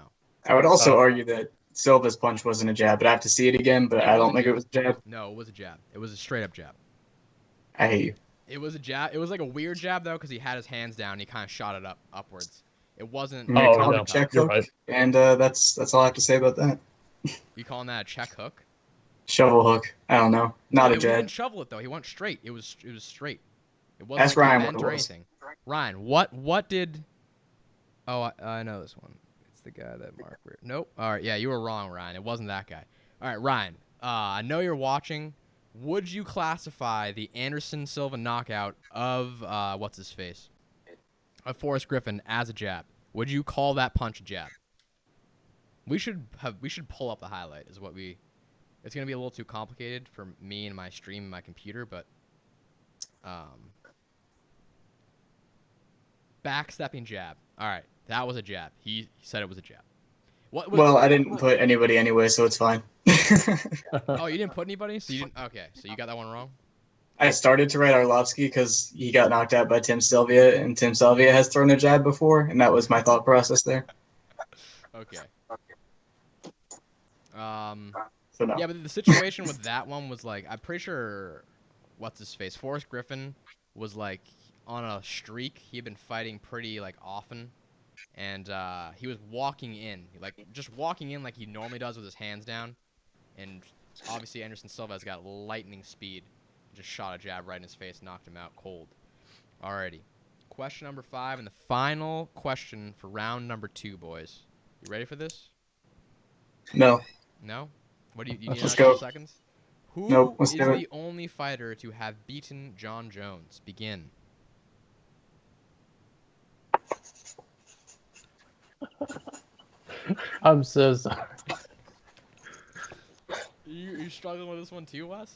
I would also argue that Silva's punch wasn't a jab, but I have to see it again. But I don't think it was a jab. No, it was a jab. It was a straight up jab. I hate you. It was a jab. It was like a weird jab though, because he had his hands down. And he kind of shot it upwards. It wasn't. Yeah, Oh, call it no. a check You're hook, right. and that's all I have to say about that. You calling that a check hook? Shovel hook. I don't know. Not a He jab. didn't shovel it though. He went straight. It was straight. It wasn't Ask like Ryan he what bent it or was. anything. Ryan, what did? Oh, I know this one. It's the guy that Mark. Nope. All right. Yeah, you were wrong, Ryan. It wasn't that guy. All right, Ryan. I know you're watching. Would you classify the Anderson Silva knockout of what's his face, of Forrest Griffin as a jab? Would you call that punch a jab? We should pull up the highlight. Is what we. It's gonna be a little too complicated for me and my stream and my computer, but backstepping jab. All right, that was a jab. He said it was a jab. What? Well, I didn't put anybody anyway, so it's fine. Oh, you didn't put anybody? So you didn't. Okay, so you got that one wrong. I started to write Arlovsky because he got knocked out by Tim Sylvia, and Tim Sylvia has thrown a jab before, and that was my thought process there. Okay. So no. Yeah, but the situation with that one was like, I'm pretty sure, what's his face? Forrest Griffin was like on a streak. He had been fighting pretty like often, and he was walking in, like just walking in like he normally does with his hands down, and obviously Anderson Silva's got lightning speed. Just shot a jab right in his face, knocked him out cold. Alrighty. Question number 5 and the final question for round number 2, boys. You ready for this? No. No? What do you need Let's another go. seconds? Who Nope, let's is do it. the only fighter to have beaten John Jones? Begin. I'm so sorry. You struggling with this one too, Wes?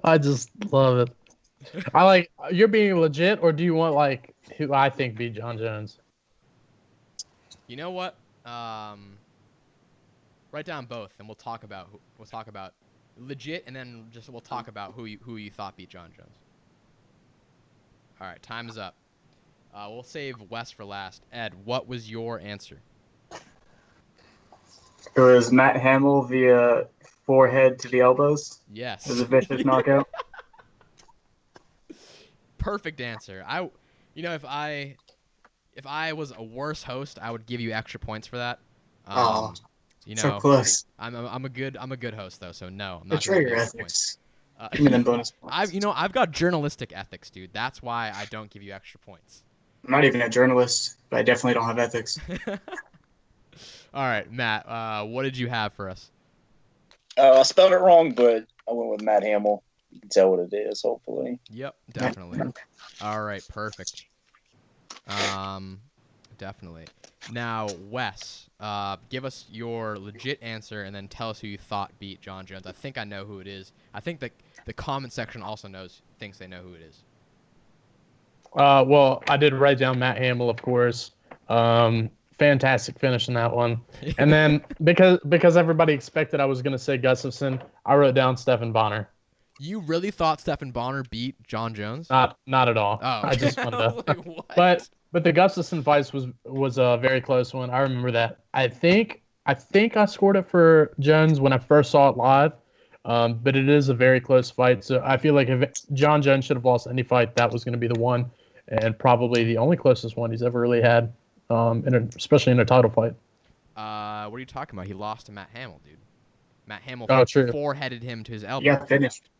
I just love it. I like you're being legit, or do you want like who I think beat John Jones? You know what? Write down both, and we'll talk about legit, and then just we'll talk about who you thought beat John Jones. All right, time is up. We'll save Wes for last. Ed, what was your answer? It was Matt Hamill via forehead to the elbows. Yes. It was a vicious knockout. Perfect answer. If I was a worse host, I would give you extra points for that. Oh, You know, so close. I'm a good host though, so no, I'm not Betray gonna your give you points. ethics. Give me them bonus points. I've got journalistic ethics, dude. That's why I don't give you extra points. I'm not even a journalist, but I definitely don't have ethics. All right, Matt. What did you have for us? I spelled it wrong, but I went with Matt Hamill. You can tell what it is, hopefully. Yep, definitely. All right, perfect. Definitely. Now, Wes, give us your legit answer and then tell us who you thought beat John Jones. I think I know who it is. I think the comment section also thinks they know who it is. Well, I did write down Matt Hamill, of course. Fantastic finish in that one. And then because everybody expected I was going to say Gustafson, I wrote down Stephan Bonner. You really thought Stephan Bonner beat John Jones? Not at all. Oh, I just wanted to. like, what? But the Gustafson fight was a very close one. I remember that. I think I scored it for Jones when I first saw it live. But it is a very close fight. So I feel like if John Jones should have lost any fight, that was going to be the one, and probably the only closest one he's ever really had, especially in a title fight. What are you talking about? He lost to Matt Hamill, dude. Matt Hamill foreheaded him to his elbow. Yeah, finished.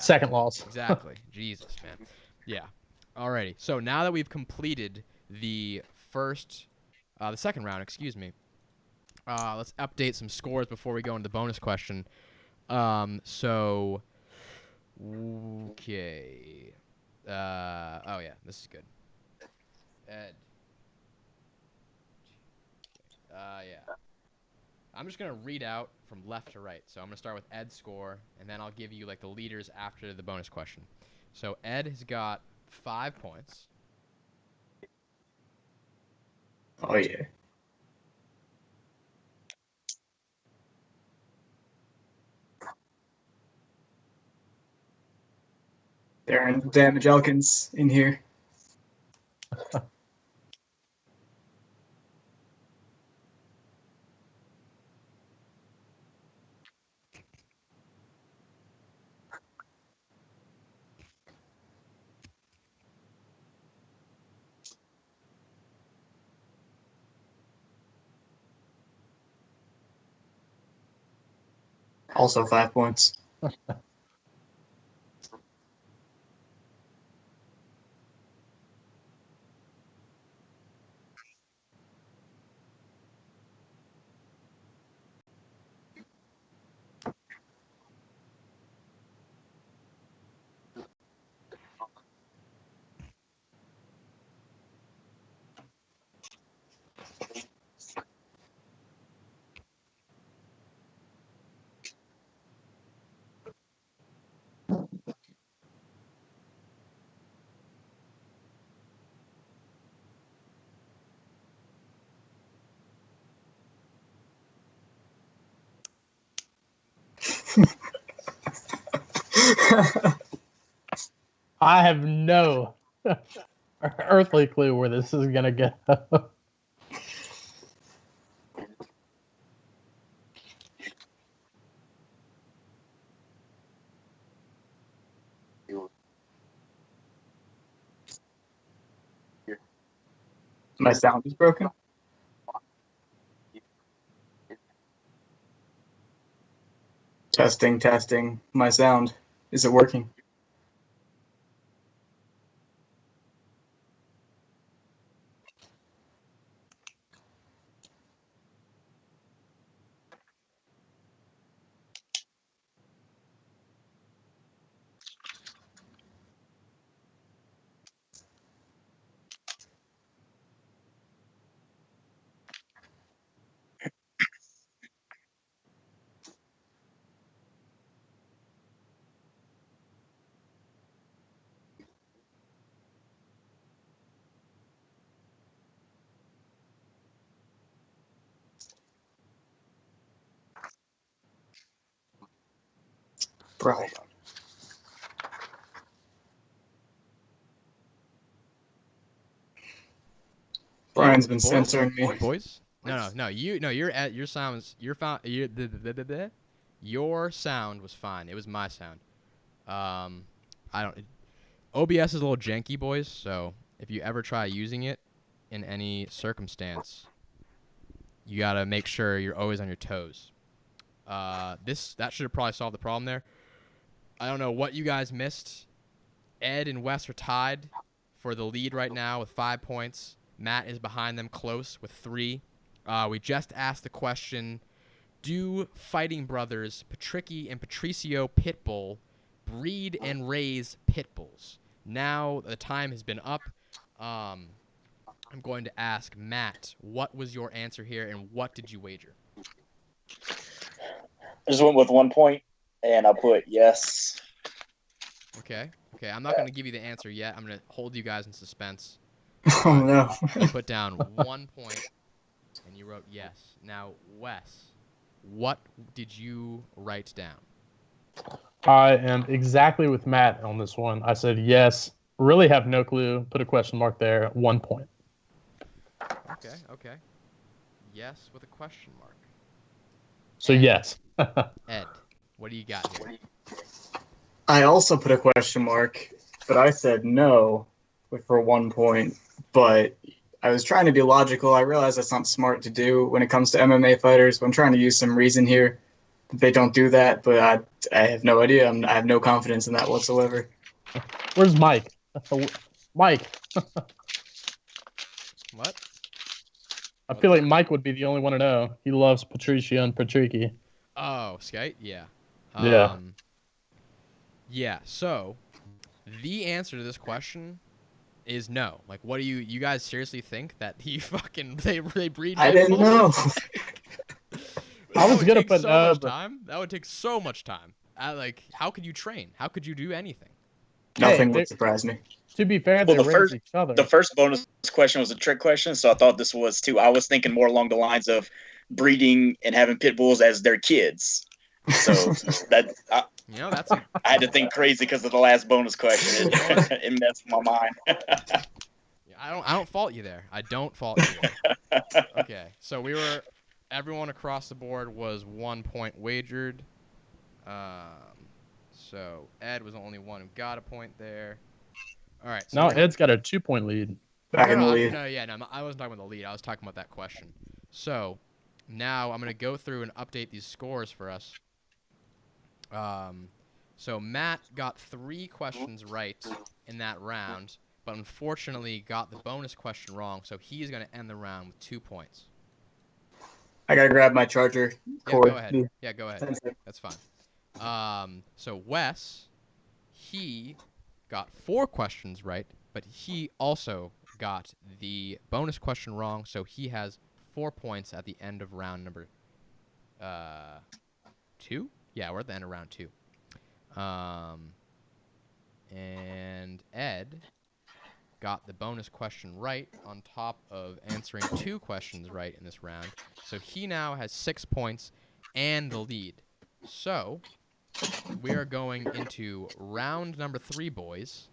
Second loss. Exactly. Jesus, man. Yeah. Alrighty. So now that we've completed the second round, excuse me, let's update some scores before we go into the bonus question. Okay. Oh yeah, this is good. Ed. Yeah. I'm just gonna read out from left to right. So I'm gonna start with Ed's score, and then I'll give you like the leaders after the bonus question. So Ed has got 5 points. Oh yeah. Darren Damage Elkins in here. Also 5 points. I have no earthly clue where this is gonna go. My sound is broken. Testing, testing. My sound. Is it working? Bro. Brian's been censoring me. Boys? No. You're at your sounds. Your sound was fine. It was my sound. I don't. OBS is a little janky, boys. So if you ever try using it in any circumstance, you gotta make sure you're always on your toes. That should have probably solved the problem there. I don't know what you guys missed. Ed and Wes are tied for the lead right now with 5 points. Matt is behind them close with 3. We just asked the question, do fighting brothers Patricky and Patricio Pitbull breed and raise pit bulls? Now the time has been up. I'm going to ask Matt, what was your answer here and what did you wager? I just went with 1 point, and I put yes. Okay. I'm not going to give you the answer yet. I'm going to hold you guys in suspense. Oh no. You put down 1 point, and you wrote yes. Now, Wes, what did you write down? I am exactly with Matt on this one. I said yes. Really have no clue. Put a question mark there. 1 point. Okay. Yes with a question mark. So Ed. yes. Ed, what do you got here? I also put a question mark, but I said no for 1 point. But I was trying to be logical. I realize that's not smart to do when it comes to MMA fighters. But I'm trying to use some reason here. They don't do that, but I have no idea. I have no confidence in that whatsoever. Where's Mike? Mike. What? I feel like Mike would be the only one to know. He loves Patricia and Patricky. Oh, Skite? Yeah. Yeah. Yeah, so the answer to this question is no. Like, what do you guys seriously think that he fucking they breed? I didn't know. I was would gonna take put so no, much but time. That would take so much time. Like, how could you train? How could you do anything? Nothing Hey, would surprise me. to be fair, Well, they race each other. the first bonus question was a trick question, so I thought this was too. I was thinking more along the lines of breeding and having pit bulls as their kids. So that I That's a had to think crazy because of the last bonus question. It messed with my mind. I don't fault you there. I don't fault you there. Okay, so everyone across the board was 1 point wagered. So Ed was the only one who got a point there. All right. So now Ed's got a 2-point lead. Back in the no, lead. I wasn't talking about the lead. I was talking about that question. So now I'm gonna go through and update these scores for us. So Matt got 3 questions right in that round, but unfortunately got the bonus question wrong. So he's gonna end the round with 2 points. I gotta grab my charger Yeah, cord. go ahead. Yeah, go ahead. 10 seconds. That's fine. So Wes, he got 4 questions right, but he also got the bonus question wrong, so he has 4 points at the end of round number 2. Yeah, we're at the end of round 2. And Ed got the bonus question right on top of answering 2 questions right in this round. So he now has 6 points and the lead. So we are going into round number 3, boys.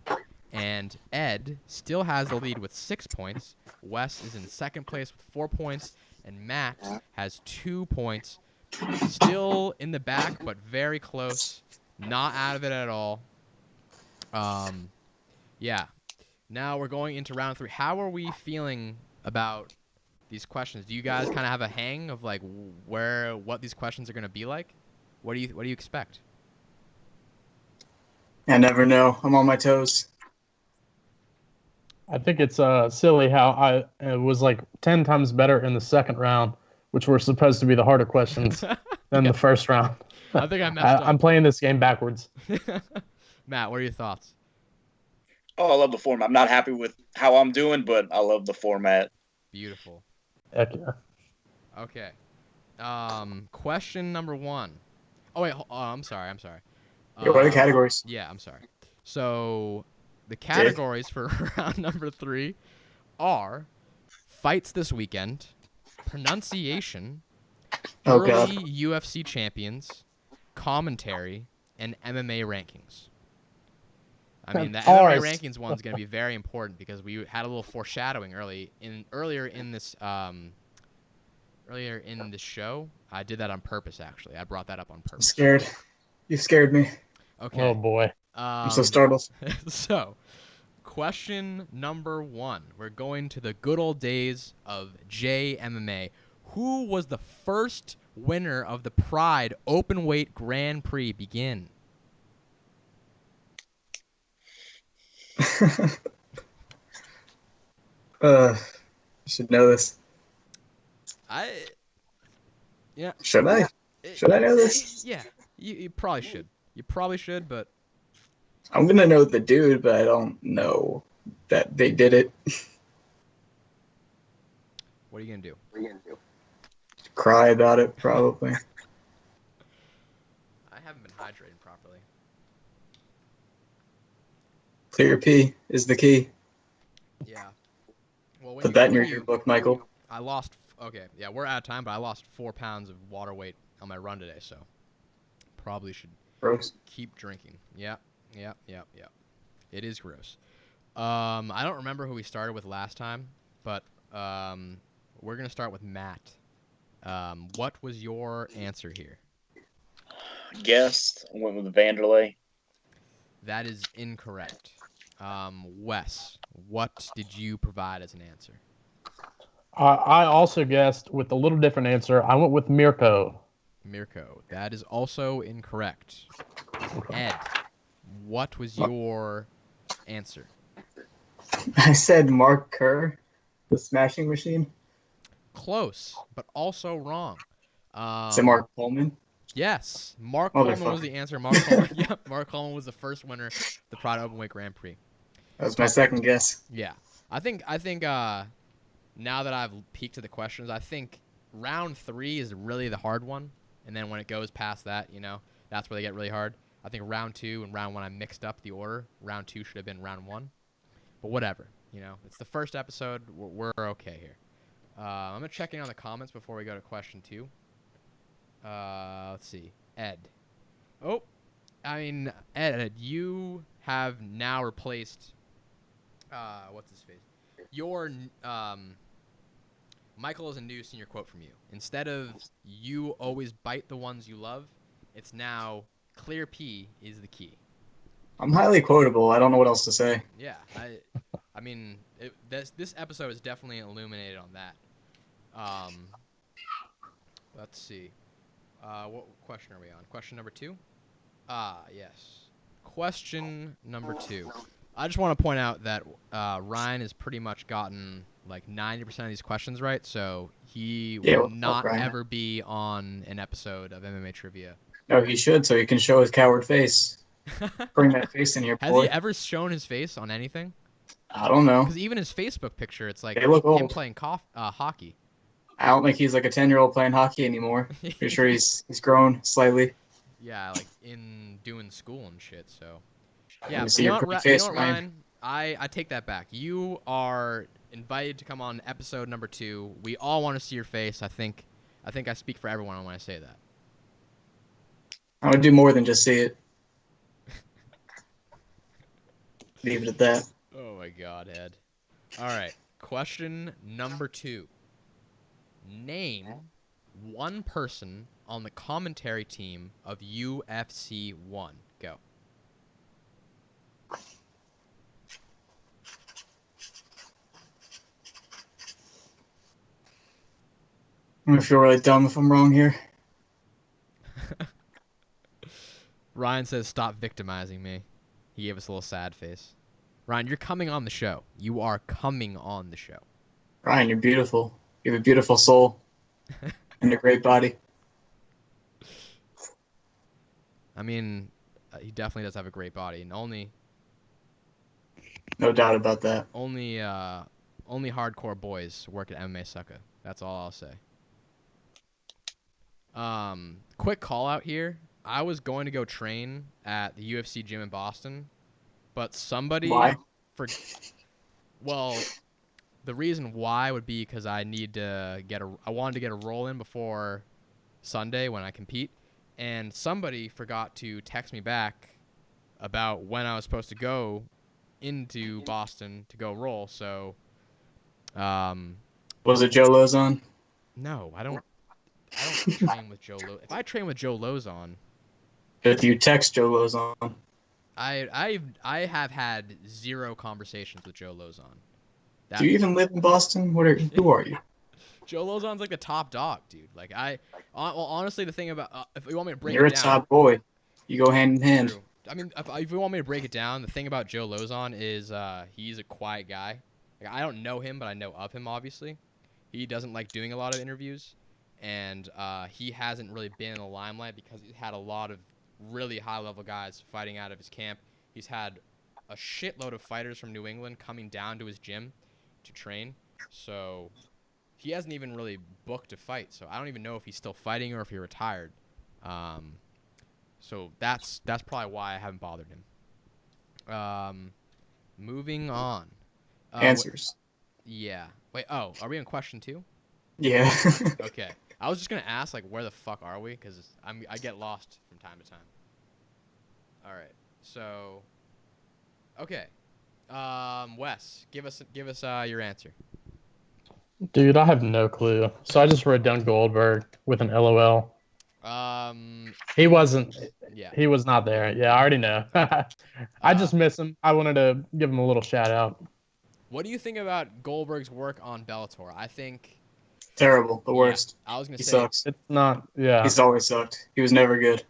And Ed still has the lead with 6 points. Wes is in second place with 4 points. And Matt has 2 points. Still in the back, but very close. Not out of it at all. Yeah. Now we're going into round 3. How are we feeling about these questions? Do you guys kind of have a hang of like what these questions are going to be like? What do you expect? I never know. I'm on my toes. I think it's silly how it was like 10 times better in the second round, which were supposed to be the harder questions than the first round. I think I messed I'm up. playing this game backwards. Matt, what are your thoughts? Oh, I love the format. I'm not happy with how I'm doing, but I love the format. Beautiful. Heck yeah. Okay. Question number 1. Oh wait, I'm sorry. Yeah, what are the categories? Yeah, I'm sorry. So the categories for round number 3 are fights this weekend, pronunciation, Oh, early God. UFC champions, commentary, and MMA rankings. I mean, the MMA rankings one's going to be very important because we had a little foreshadowing earlier in this show. I did that on purpose, actually. I brought that up on I'm purpose. scared. You scared me. Okay. Oh boy. I'm so startled. So, question number 1. We're going to the good old days of JMMA. Who was the first winner of the Pride Openweight Grand Prix? Begin. You should know this. Yeah. Should I? Should I know this? Yeah, you probably should. You probably should, but I'm gonna know the dude, but I don't know that they did it. what are you gonna do? Cry about it, probably. I haven't been hydrating properly. Clear P is the key. Yeah. Well, Put that in your yearbook, Michael. I lost. Okay, yeah, we're out of time, but I lost 4 pounds of water weight on my run today, so probably should Gross. keep drinking. Yeah. It is gross. I don't remember who we started with last time, but we're gonna start with Matt. What was your answer here? Guessed. I went with Vanderlei. That is incorrect. Wes, what did you provide as an answer? I also guessed with a little different answer. I went with Mirko. Mirko. That is also incorrect. Ed, what was your answer? I said Mark Kerr, the Smashing Machine. Close, but also wrong. Is it Mark Coleman? Yes, Mark Oh, Coleman was the answer. Mark Coleman. Yeah, Mark Coleman was the first winner of the Pride Openweight Grand Prix. That was my second guess. Yeah, I think now that I've peeked at the questions, I think round 3 is really the hard one, and then when it goes past that, you know, that's where they get really hard. I think round 2 and round 1 I mixed up the order. Round 2 should have been round 1, but whatever. You know, it's the first episode. We're okay here. I'm gonna check in on the comments before we go to question 2. Let's see, Ed. Oh, I mean, Ed, you have now replaced. What's his face? Your Michael is a new senior quote from you. Instead of "you always bite the ones you love," it's now "clear P is the key." I'm highly quotable. I don't know what else to say. Yeah, I mean, this episode is definitely illuminated on that. Let's see. What question are we on? Question number 2? Yes. Question number 2. I just want to point out that Ryan has pretty much gotten like 90% of these questions right, so he will not ever be on an episode of MMA Trivia. No, he should, so he can show his coward face. Bring that face in here, boy. Has he ever shown his face on anything? I don't know. Because even his Facebook picture, it's like They look him old. playing hockey. I don't think he's like a 10-year-old playing hockey anymore. Pretty sure he's grown slightly. Yeah, like in doing school and shit, so. Let Yeah, me see you your know, pretty face, Ryan? I take that back. You are invited to come on episode number 2. We all want to see your face. I think I speak for everyone when I say that. I would do more than just see it. Leave it at that. Oh my God, Ed. All right, question number 2. Name one person on the commentary team of UFC 1. Go. I'm gonna feel really dumb if I'm wrong here. Ryan says, "Stop victimizing me." He gave us a little sad face. Ryan, you're coming on the show. You are coming on the show. Ryan, you're beautiful. You have a beautiful soul and a great body. I mean, he definitely does have a great body, and only No doubt about that. only hardcore boys work at MMASucka. That's all I'll say. Quick call out here. I was going to go train at the UFC gym in Boston, but somebody Why? Well, the reason why would be because I wanted to get a roll in before Sunday when I compete, and somebody forgot to text me back about when I was supposed to go into Boston to go roll. So, Was it Joe Lozon? no, I don't train with Joe Lo. If I train with Joe Lozon, If you text Joe Lozon. I have had 0 conversations with Joe Lozon. Do you even live in Boston? Who are you? Joe Lozon's like the top dog, dude. Like well, honestly, the thing about if you want me to break You're it a down, top boy. You go hand in hand. true. I mean, if you want me to break it down, the thing about Joe Lozon is he's a quiet guy. Like, I don't know him, but I know of him. Obviously, he doesn't like doing a lot of interviews, and he hasn't really been in the limelight because he's had a lot of really high-level guys fighting out of his camp. He's had a shitload of fighters from New England coming down to his gym to train, so he hasn't even really booked a fight. So I don't even know if he's still fighting or if he retired. So that's probably why I haven't bothered him. Moving on. Answers. Yeah. Wait. Oh, are we on question 2? Yeah. Okay. I was just gonna ask, like, where the fuck are we? Because I get lost from time to time. All right. So. Okay. Wes, give us your answer. Dude, I have no clue. So I just wrote down Goldberg with an LOL. He wasn't. Yeah. He was not there. Yeah, I already know. I just miss him. I wanted to give him a little shout out. What do you think about Goldberg's work on Bellator? I think Terrible. The worst. Yeah, I was gonna He say. sucks. It's not. Yeah. He's always sucked. He was never good.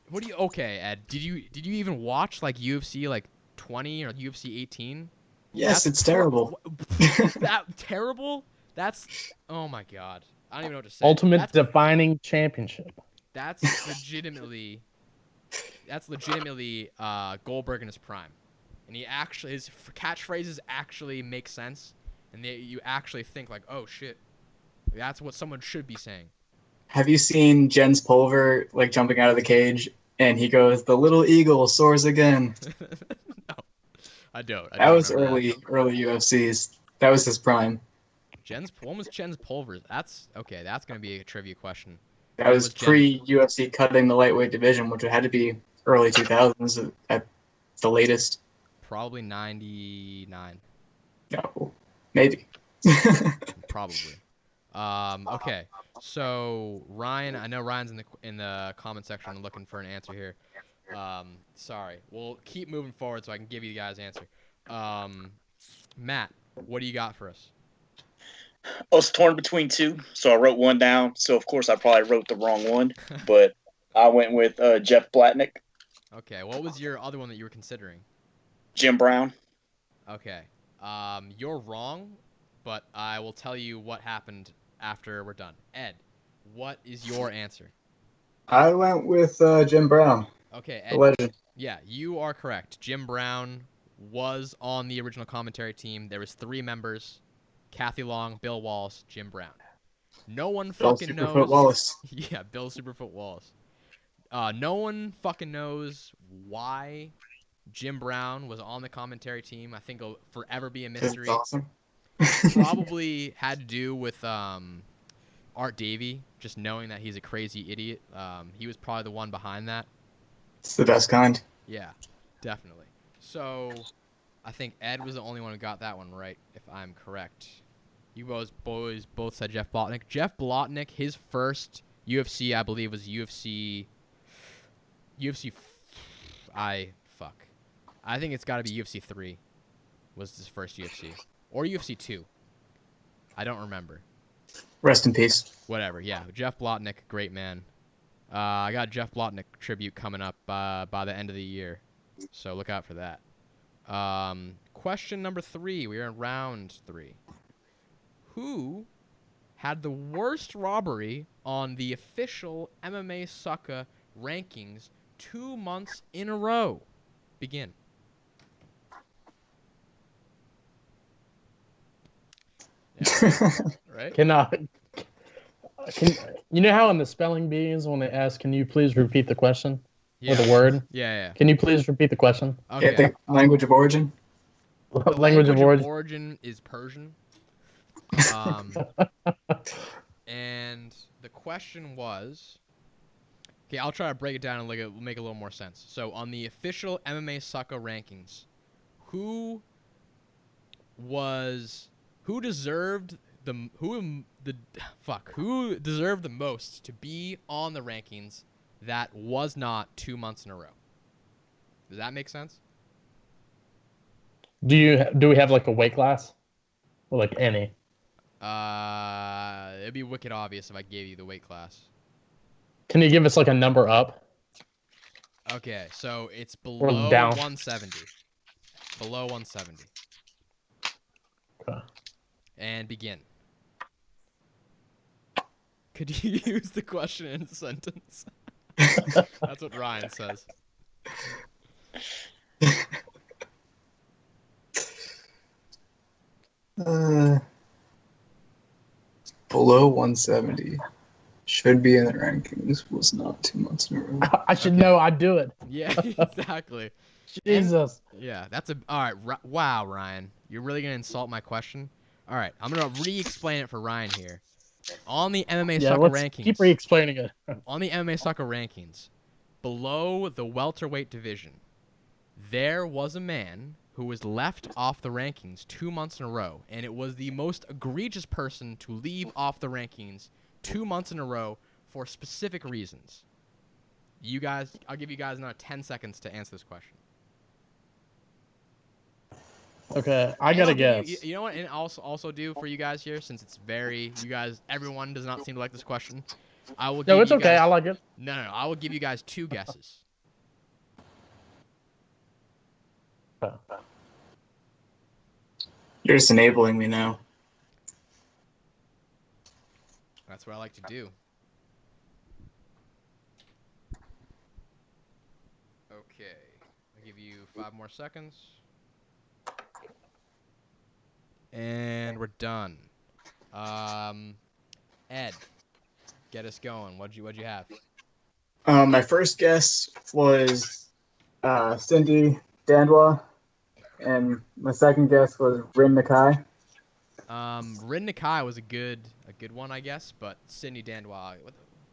What do you? Okay, Ed. Did you even watch like UFC like 20 or UFC 18? Yes, it's terrible. That terrible? That's oh my god. I don't even know what to say. Ultimate defining championship. That's legitimately Goldberg in his prime, and his catchphrases actually make sense, and you actually think like, oh shit, That's what someone should be saying. Have you seen Jens Pulver like jumping out of the cage and he goes, "The little eagle soars again"? No, I don't. I That don't was remember that. early UFCs. That was his prime. When was Jens Pulvers? That's okay. That's gonna be a trivia question. That When was was Jen? pre UFC cutting the lightweight division, which had to be early 2000s at the latest. Probably 99. No, maybe. Probably. Okay. So Ryan, I know Ryan's in the comment section looking for an answer here. Sorry. We'll keep moving forward so I can give you guys answer. Matt, what do you got for us? I was torn between two, so I wrote one down. So of course I probably wrote the wrong one, but I went with Jeff Blatnick, Okay. What was your other one that you were considering? Jim Brown. Okay. You're wrong, but I will tell you what happened after we're done. Ed, what is your answer? I went with Jim Brown, Okay, the Ed. legend. Yeah, you are correct. Jim Brown was on the original commentary team. There was 3 members: Kathy Long, Bill Wallace, Jim Brown. No one Bill fucking Superfoot knows. Wallace. Yeah, Bill Superfoot Wallace. No one fucking knows why Jim Brown was on the commentary team. I think it'll forever be a mystery. That's awesome. Probably had to do with Art Davie, just knowing that he's a crazy idiot. He was probably the one behind that. It's the best kind. Yeah, definitely. So, I think Ed was the only one who got that one right, if I'm correct. You both said Jeff Blotnick. Jeff Blotnick, his first UFC, I believe, was UFC. I think it's got to be UFC 3. Was his first UFC, or UFC 2? I don't remember. Rest in peace. Whatever. Yeah, Jeff Blotnick, great man. I got Jeff Blotnick tribute coming up by the end of the year, so look out for that. Question number 3. We are in round 3. Who had the worst robbery on the official MMASucka rankings 2 months in a row? Begin. Yeah, right? Can you know how in the spelling bees when they ask, "Can you please repeat the question?" Yeah. With a word? Yeah. Can you please repeat the question? Okay. Yeah, the language of origin. The language of origin is Persian. And the question was, okay, I'll try to break it down and make a little more sense. So on the official MMASucka rankings, who deserved the most to be on the rankings that was not 2 months in a row? Does that make sense? Do we have like a weight class? Or like any? It'd be wicked obvious if I gave you the weight class. Can you give us like a number up? Okay, so it's Or below down? 170. Below 170. Okay. And begin. Could you use the question in a sentence? That's what Ryan says. Below 170. Should be in the rankings. Was not 2 months in a row. I should know. I'd do it. Yeah, exactly. Jesus. Yeah, all right. Wow, Ryan, you're really gonna insult my question. All right, I'm gonna re-explain it for Ryan here. On the MMASucka rankings. Keep re-explaining it. On the MMASucka rankings, below the welterweight division, there was a man who was left off the rankings 2 months in a row, and it was the most egregious person to leave off the rankings 2 months in a row for specific reasons. I'll give you guys another 10 seconds to answer this question. Okay, I gotta guess. You know what? And also do for you guys here, since it's everyone does not seem to like this question. I will. No, it's okay. I like it. No. I will give you guys 2 guesses. You're just enabling me now. That's what I like to do. Okay, I'll give you 5 more seconds. And we're done. Ed, get us going. What'd you have? My first guess was Cindy Dandois, and my second guess was Rin Nakai. Rin Nakai was a good one, I guess, but Sydney Dandois,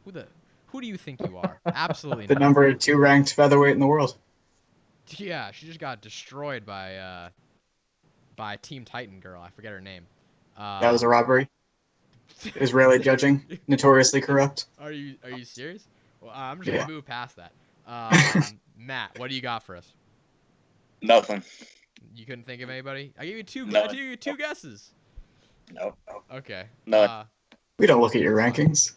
who do you think you are? Absolutely The not. number 2 ranked featherweight in the world. Yeah, she just got destroyed by Team Titan girl. I forget her name. That was a robbery. Israeli judging, notoriously corrupt. Are you serious? Well, I'm just Yeah. gonna move past that. Matt, what do you got for us? Nothing. You couldn't think of anybody? I gave you two. No. I gave you two guesses. No. Okay. No. We don't look at your rankings.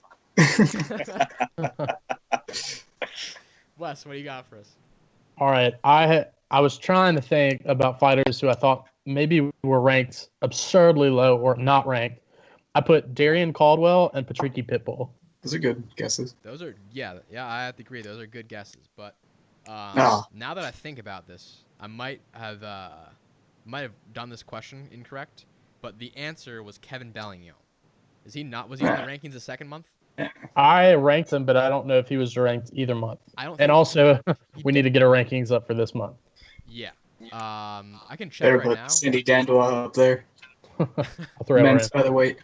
Wes, what do you got for us? All right, I was trying to think about fighters who I thought maybe were ranked absurdly low or not ranked. I put Darian Caldwell and Patricky Pitbull. Those are good guesses. Those are yeah. I have to agree. Those are good guesses. But Oh. now that I think about this, I might have done this question incorrect. But the answer was Kevin Bellingham. Is he not? Was he in the rankings the second month? I ranked him, but I don't know if he was ranked either month. I don't. And think also, we need to get our rankings up for this month. Yeah. I can check Better right put now. Cindy Dandois up there. I'll throw it Men's right. featherweight.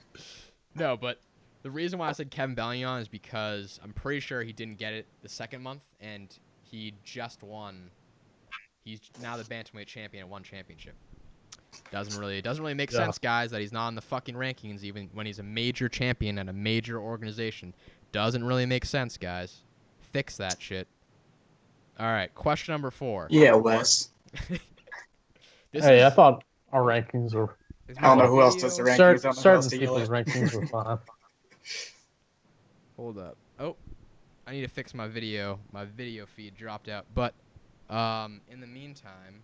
No, but the reason why I said Kevin Bellion is because I'm pretty sure he didn't get it the second month, and he just won. He's now the bantamweight champion and won championship. Doesn't really make sense, guys, that he's not in the fucking rankings even when he's a major champion at a major organization. Doesn't really make sense, guys. Fix that shit. All right, question number 4. Yeah, Wes. I thought our rankings were. I don't know who else does the rankings. I don't know who else Certain to yell people's at. rankings were fine. Hold up. Oh, I need to fix my video. My video feed dropped out. But in the meantime,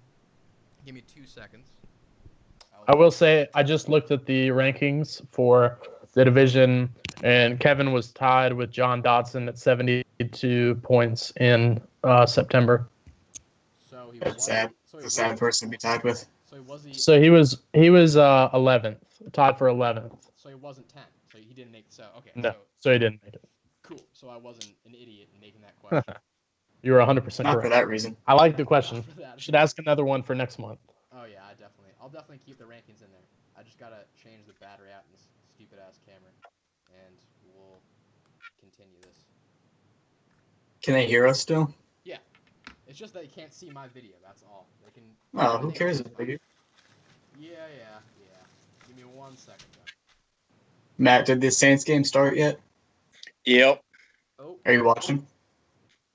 give me 2 seconds. I will say I just looked at the rankings for the division, and Kevin was tied with John Dodson at 72 points in September. So he That's sad. It's a sad person to be tied with. So he was. So he was 11th, tied for 11th. So he wasn't 10. So he didn't make. So okay. No, so he didn't make it. Cool. So I wasn't an idiot in making that question. You were 100% Not correct. for that reason. I like the question. For that. Should ask another one for next month. Oh yeah, I'll definitely keep the rankings in there. I just gotta change the battery out in this stupid ass camera, and we'll continue this. Can they hear us still? Yeah, it's just they can't see my video. That's all. They can. Oh, who everything cares else if they do? Yeah. Give me 1 second, though. Matt, did the Saints game start yet? Yep. Oh, Are you watching?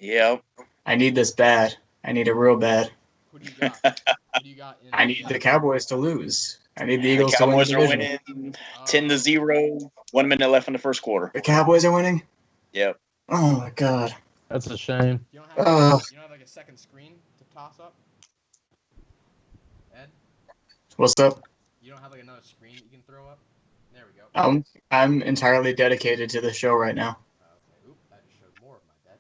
Yep. I need this bad. I need it real bad. who do you got? Who do you got in I need the Cowboys to lose. I need the The Eagles to win the Cowboys are division. winning 10-0. 1 minute left in the first quarter. The Cowboys are winning? Yep. Oh my god. That's a shame. You don't have like a second screen to toss up? Ed? What's up? You don't have like another screen that you can throw up? There we go. I'm entirely dedicated to the show right now. Okay. Oop, I just showed more of my bed.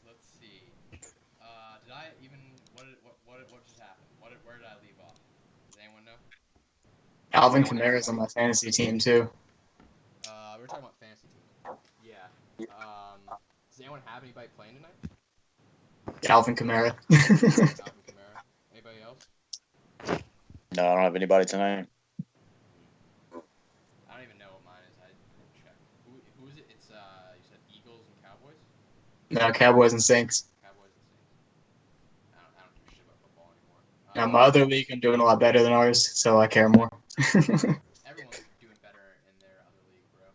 Let's see. Did I even what just happened? Where did I leave off? Does anyone know? Alvin Kamara's on my fantasy team too. We were talking about fantasy teams. Yeah. Does anyone have anybody playing tonight? Alvin Kamara. Alvin Kamara. Anybody else? No, I don't have anybody tonight. I don't even know what mine is. I didn't check. Who is it? It's you said Eagles and Cowboys? No, Cowboys and Saints. Cowboys and Saints. I don't give a shit about football anymore. Now, my other league, I'm doing a lot better than ours, so I care more. Everyone's doing better in their other league, bro.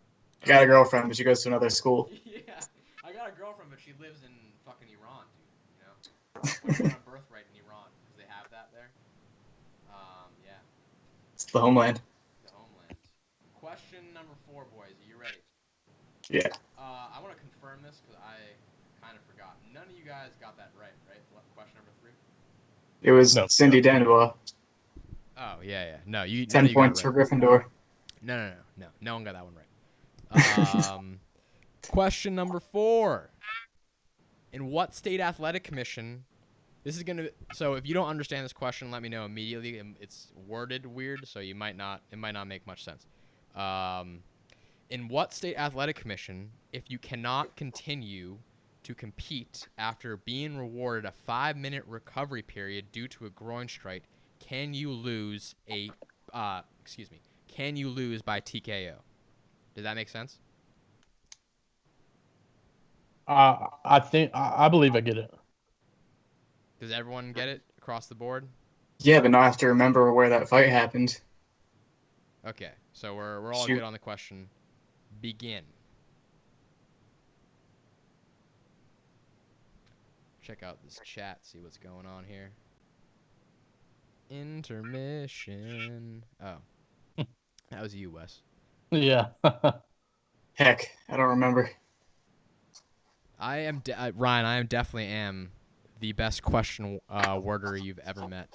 I got a girlfriend, but she goes to another school. Yeah, I got a girlfriend, but she lives in fucking Iran, dude. You know, what's on a birthright in Iran? Because they have that there. Yeah, It's the homeland. the homeland. Question number 4, boys. Are you ready? Yeah. I want to confirm this because I kind of forgot. None of you guys got that right? Question number 3. It was No. Cindy Dandois. Oh yeah. No, you. 10 none of you got points it for right. Gryffindor. No one got that one right. Question number 4. In what state athletic commission? This is gonna. So if you don't understand this question, let me know immediately. It's worded weird, so it might not make much sense. In what state athletic commission, if you cannot continue to compete after being rewarded a 5-minute recovery period due to a groin strike, can you lose by TKO? Did that make sense? I believe I get it. Does everyone get it across the board? Yeah, but now I have to remember where that fight happened. Okay, so we're all Shoot. good on the question. Begin. Check out this chat, see what's going on here. Intermission. Oh, that was you, Wes. Yeah. Heck, I don't remember. Ryan. I definitely am the best question worder you've ever met.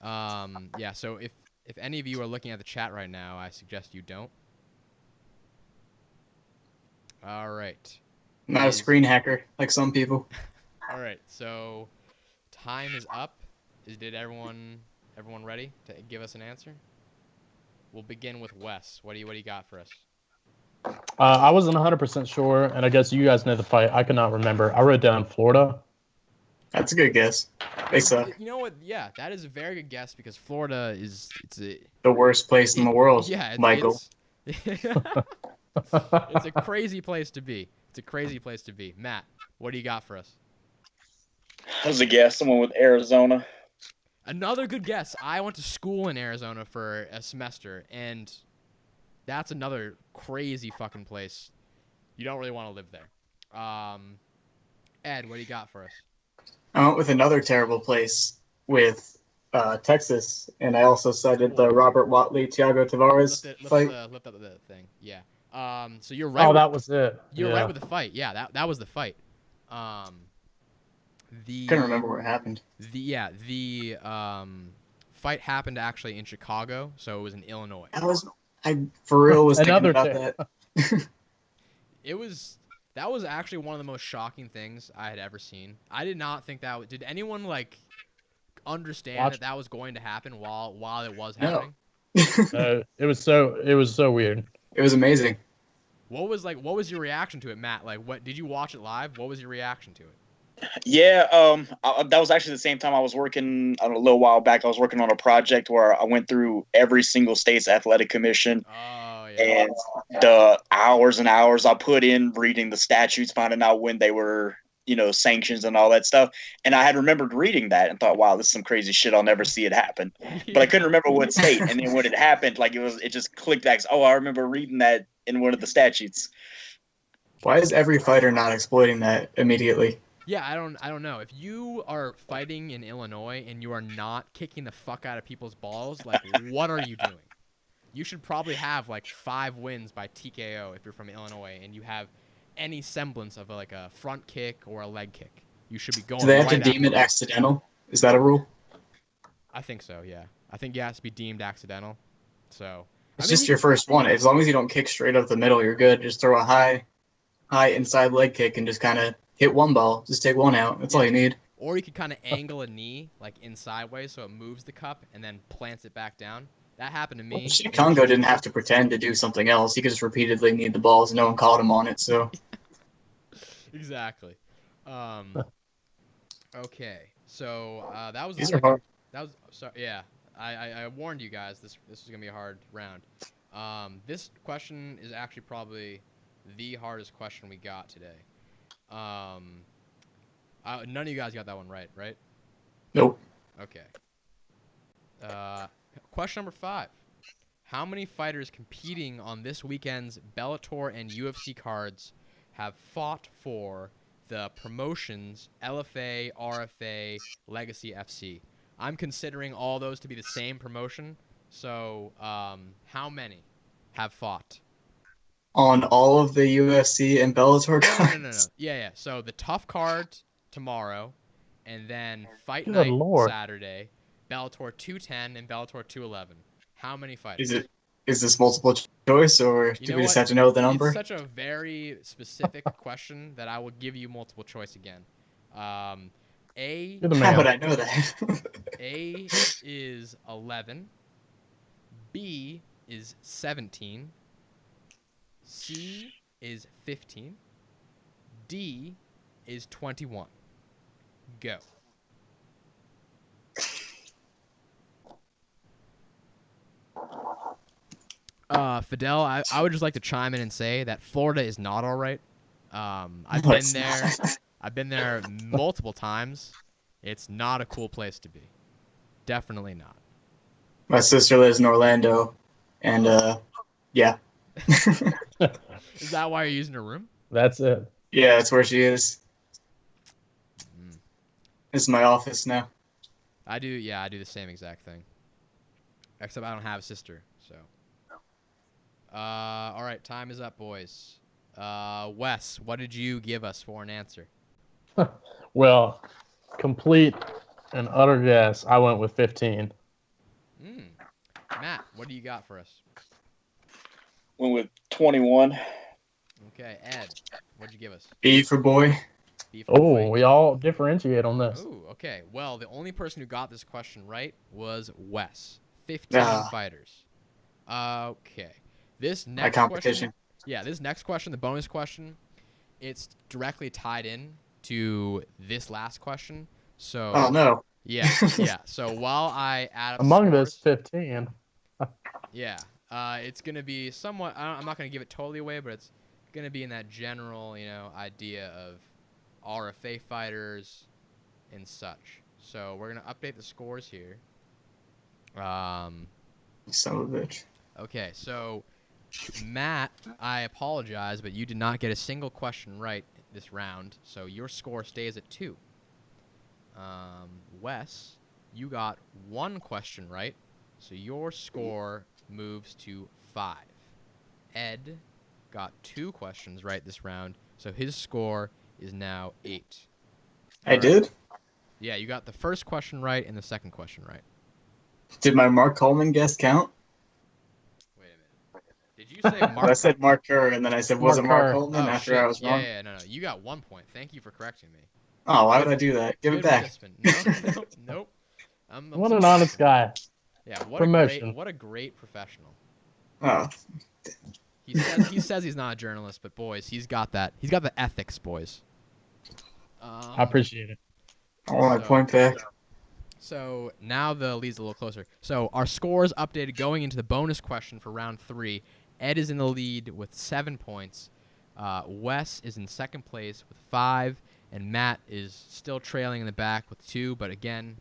Yeah. So if any of you are looking at the chat right now, I suggest you don't. All right. Not a screen hacker like some people. All right. So time is up. Did everyone ready to give us an answer? We'll begin with Wes. What do you got for us? I wasn't 100% sure, and I guess you guys know the fight. I could not remember. I wrote down Florida. That's a good guess. They suck. You know what? Yeah, that is a very good guess because Florida The worst place in the world, yeah, Michael. It's a crazy place to be. It's a crazy place to be. Matt, what do you got for us? That was a guess. Someone with Arizona. Another good guess. I went to school in Arizona for a semester, and that's another crazy fucking place. You don't really want to live there. Ed, what do you got for us? I went with another terrible place with Texas, and I also cited the Robert Watley, Thiago Tavares fight. Lift up the thing. Yeah. So you're right. Oh, that was it. You're right with the fight. Yeah, that was the fight. Couldn't remember where it happened. The fight happened actually in Chicago, so it was in Illinois. I for real was thinking Another about that. That was actually one of the most shocking things I had ever seen. I did not think that. Did anyone understand that was going to happen while it was happening? It was so weird. It was amazing. What was your reaction to it, Matt? What did you watch it live? What was your reaction to it? Yeah, that was actually the same time I was working a little while back. I was working on a project where I went through every single state's athletic commission. Oh, yeah. And the hours and hours I put in reading the statutes, finding out when they were, sanctions and all that stuff. And I had remembered reading that and thought, wow, this is some crazy shit. I'll never see it happen. But I couldn't remember what state. And then when it happened, it just clicked back. Oh, I remember reading that in one of the statutes. Why is every fighter not exploiting that immediately? Yeah, I don't know. If you are fighting in Illinois and you are not kicking the fuck out of people's balls, what are you doing? You should probably have 5 wins by TKO if you're from Illinois and you have any semblance of a front kick or a leg kick. You should be going. Do they have to deem it accidental? Is that a rule? I think so, yeah. I think it has to be deemed accidental. So it's just your first one. As long as you don't kick straight up the middle, you're good. Just throw a high inside leg kick and just kind of hit one ball. Just take one out. That's all you need. Or you could kind of angle a knee in sideways so it moves the cup and then plants it back down. That happened to me. Well, Congo didn't have to pretend to do something else. He could just repeatedly need the balls. No one called him on it. So exactly. Okay. So that was these are hard. That was sorry. Yeah. I warned you guys this was gonna be a hard round. This question is actually probably the hardest question we got today. None of you guys got that one right? Nope. Okay. Question number 5. How many fighters competing on this weekend's Bellator and UFC cards have fought for the promotions LFA, RFA, Legacy FC? I'm considering all those to be the same promotion. So, how many have fought? On all of the UFC and Bellator cards? No. Yeah. So the tough card tomorrow, and then fight Good night Lord. Saturday, Bellator 210 and Bellator 211. How many fighters? Is this multiple choice, or do we just have to know the number? It's such a very specific question that I will give you multiple choice again. How would I know that? A is 11. B is 17. C is 15. D is 21. Go. Fidel, I would just like to chime in and say that Florida is not all right. I've No, been it's there. not. I've been there multiple times. It's not a cool place to be. Definitely not. My sister lives in Orlando, and yeah, Is that why you're using her room? That's it. yeah, that's where she is. Mm. This is my office now. I do the same exact thing. Except I don't have a sister, so. All right, time is up, boys. Wes, what did you give us for an answer? Well, complete and utter guess. I went with 15. Matt, what do you got for us? Went with 21. Okay, Ed, what'd you give us? B for boy. B for boy. Oh, we all differentiate on this. Ooh, okay. Well, the only person who got this question right was Wes. 15 Ah. fighters. Okay. This My next competition. question. Yeah, this next question, the bonus question, it's directly tied in to this last question. So. Oh no. Yeah, yeah. So while I add up Among scores, this 15. yeah, it's gonna be somewhat. I'm not gonna give it totally away, but it's gonna be in that general, idea of RFA fighters and such. So we're gonna update the scores here. Son of a bitch. Okay, so Matt, I apologize, but you did not get a single question right this round, so your score stays at 2. Wes, you got 1 question right, so your score moves to 5. Ed got 2 questions right this round, so his score is now 8. I did? Yeah, you got the first question right and the second question right. Did my Mark Coleman guess count? Wait a minute. Did you say Mark? I said Mark Kerr, and then I said, was it Mark Mark Kerr. Coleman Oh, after shit. I was wrong? Yeah, no. You got 1 point. Thank you for correcting me. Oh, why would I do that? Give Good it back. participant. Nope. I'm What an surprised. honest guy. Yeah, Promotion. what a great professional. Oh, He says he's not a journalist, but boys, he's got that. He's got the ethics, boys. I appreciate it. I want my point back. So now the lead's a little closer. So our scores updated going into the bonus question for round 3. Ed is in the lead with 7 points. Wes is in second place with 5, and Matt is still trailing in the back with 2. But again,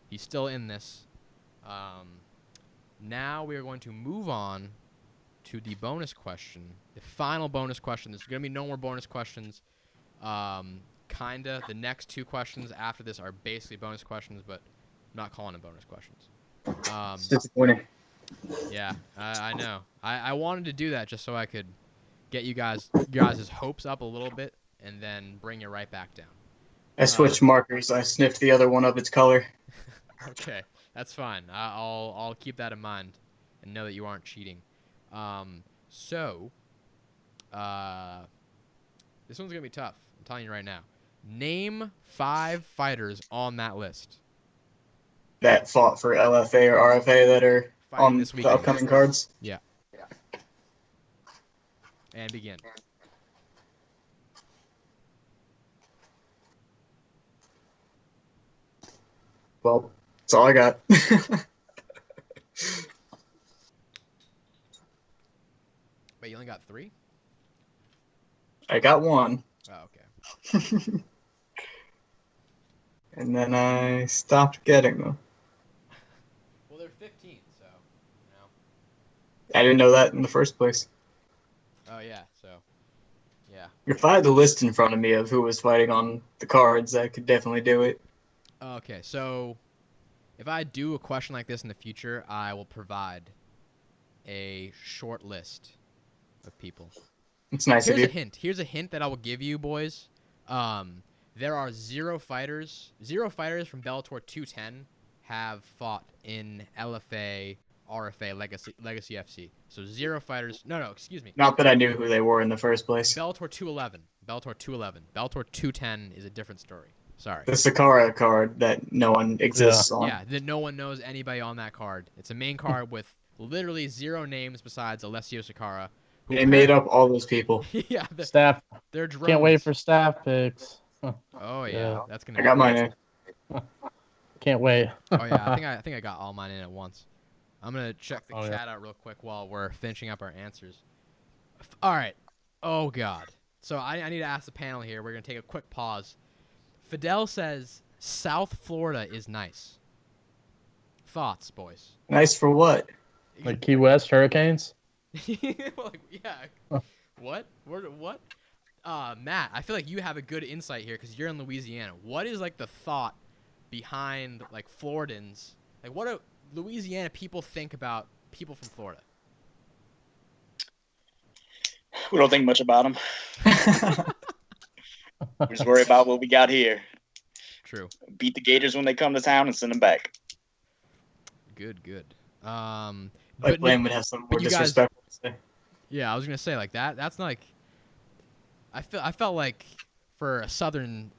he's still in this. Now we are going to move on to the bonus question, the final bonus question. There's going to be no more bonus questions. Kinda. The next 2 questions after this are basically bonus questions, but I'm not calling them bonus questions. It's disappointing. Yeah, I know. I wanted to do that just so I could get you guys' hopes up a little bit and then bring you right back down. I switched markers. I sniffed the other one of its color. Okay, that's fine. I'll keep that in mind and know that you aren't cheating. So, this one's gonna be tough. I'm telling you right now. Name 5 fighters on that list. That fought for LFA or RFA that are Fighting on this the weekend. upcoming cards. Yeah. And begin. Well, that's all I got. Wait, you only got 3? I got 1. Oh, okay. And then I stopped getting them. Well, they're 15, so, I didn't know that in the first place. Oh, yeah, so, yeah. If I had the list in front of me of who was fighting on the cards, I could definitely do it. Okay, so if I do a question like this in the future, I will provide a short list of people. It's nice of Here's you. a hint. Here's a hint that I will give you, boys. There are 0 fighters. 0 fighters from Bellator 210 have fought in LFA, RFA, Legacy FC. So 0 fighters. No, excuse me. Not that I knew who they were in the first place. Bellator 211. Bellator 210 is a different story. Sorry. The Sakara card that no one exists on. Yeah, that no one knows anybody on that card. It's a main card with Literally 0 names besides Alessio Sakara. Who They made up all those people. yeah, Staff. they're drones. Can't wait for staff picks. Oh yeah, Yeah. that's gonna. I be got great. mine in. Can't wait. Oh yeah, I think I got all mine in at once. I'm gonna check the Oh, yeah. chat out real quick while we're finishing up our answers. All right. Oh god. So I need to ask the panel here. We're gonna take a quick pause. Fidel says South Florida is nice. Thoughts, boys? Nice for what? Like Key West Hurricanes. Like, yeah. What? What? Matt, I feel like you have a good insight here because you're in Louisiana. What is like the thought behind like Floridans? Like, what do Louisiana people think about people from Florida? We don't think much about them. We just worry about what we got here. True. Beat the Gators when they come to town and send them back. Good. Like But Blaine would have some more but you guys- disrespectful to say. yeah, I was gonna say like that. That's not like. I felt like for a southern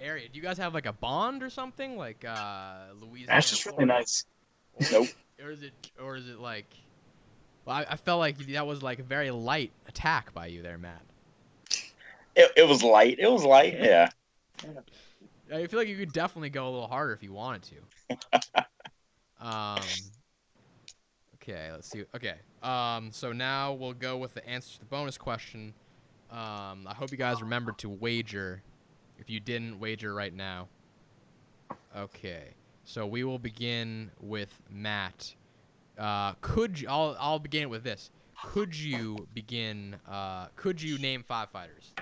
area, do you guys have like a bond or something like Louisiana? That's just really Florida? nice. Nope. Or is it like? Well, I felt like that was like a very light attack by you there, Matt. It was light. It was light. Yeah. I feel like you could definitely go a little harder if you wanted to. Okay, let's see. Okay. So now we'll go with the answer to the bonus question. I hope you guys remembered to wager. If you didn't, wager right now. Okay. So we will begin with Matt. I'll begin it with this. Could you name 5 fighters?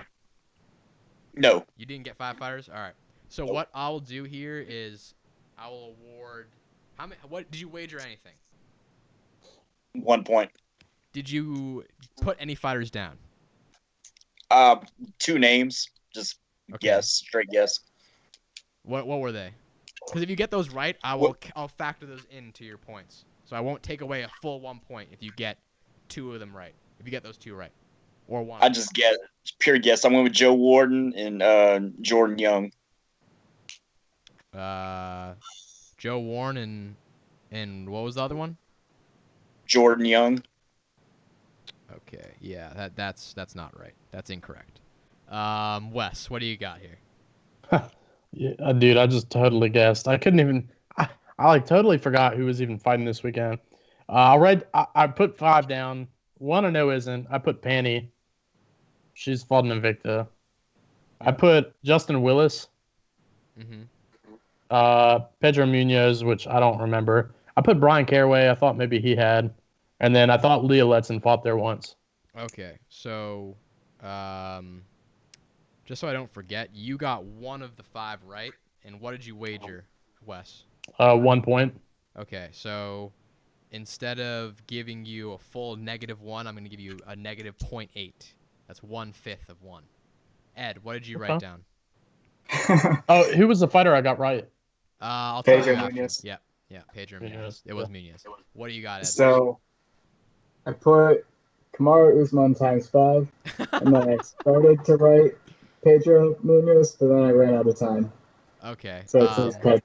No. You didn't get 5 fighters? All right. So what I'll do here is I will award what did you wager anything? 1 point. Did you put any fighters down? 2 names. Just Okay. guess. Straight guess. What were they? Because if you get those right, I'll factor those into your points. So I won't take away a full 1 point if you get 2 of them right. If you get those 2 right, or 1. I just guess. Pure guess. I went with Joe Warden and Jordan Young. Joe Warren and what was the other one? Jordan Young. Okay, yeah, that's not right. That's incorrect. Wes, what do you got here? Yeah, dude, I just totally guessed. I couldn't even. I like totally forgot who was even fighting this weekend. I put 5 down. 1 I know isn't. I put Panny. She's fought in Invicta. I put Justin Willis. Mm-hmm. Pedro Munoz, which I don't remember. I put Brian Caraway. I thought maybe he had. And then I thought Leah Letson fought there once. Okay, so just so I don't forget, you got 1 of the 5 right. And what did you wager, Wes? 1 point. Okay, so instead of giving you a full -1, I'm going to give you a -0.8. That's 1/5 of 1. Ed, what did you write down? Oh, who was the fighter I got right? I'll tell you Pedro after. Munoz. Yeah, Pedro Munoz. Munoz. It was Munoz. What do you got, Ed? So I put Kamaru Usman ×5, and then I started to write Pedro Munoz, but then I ran out of time. Okay. So it's just cut.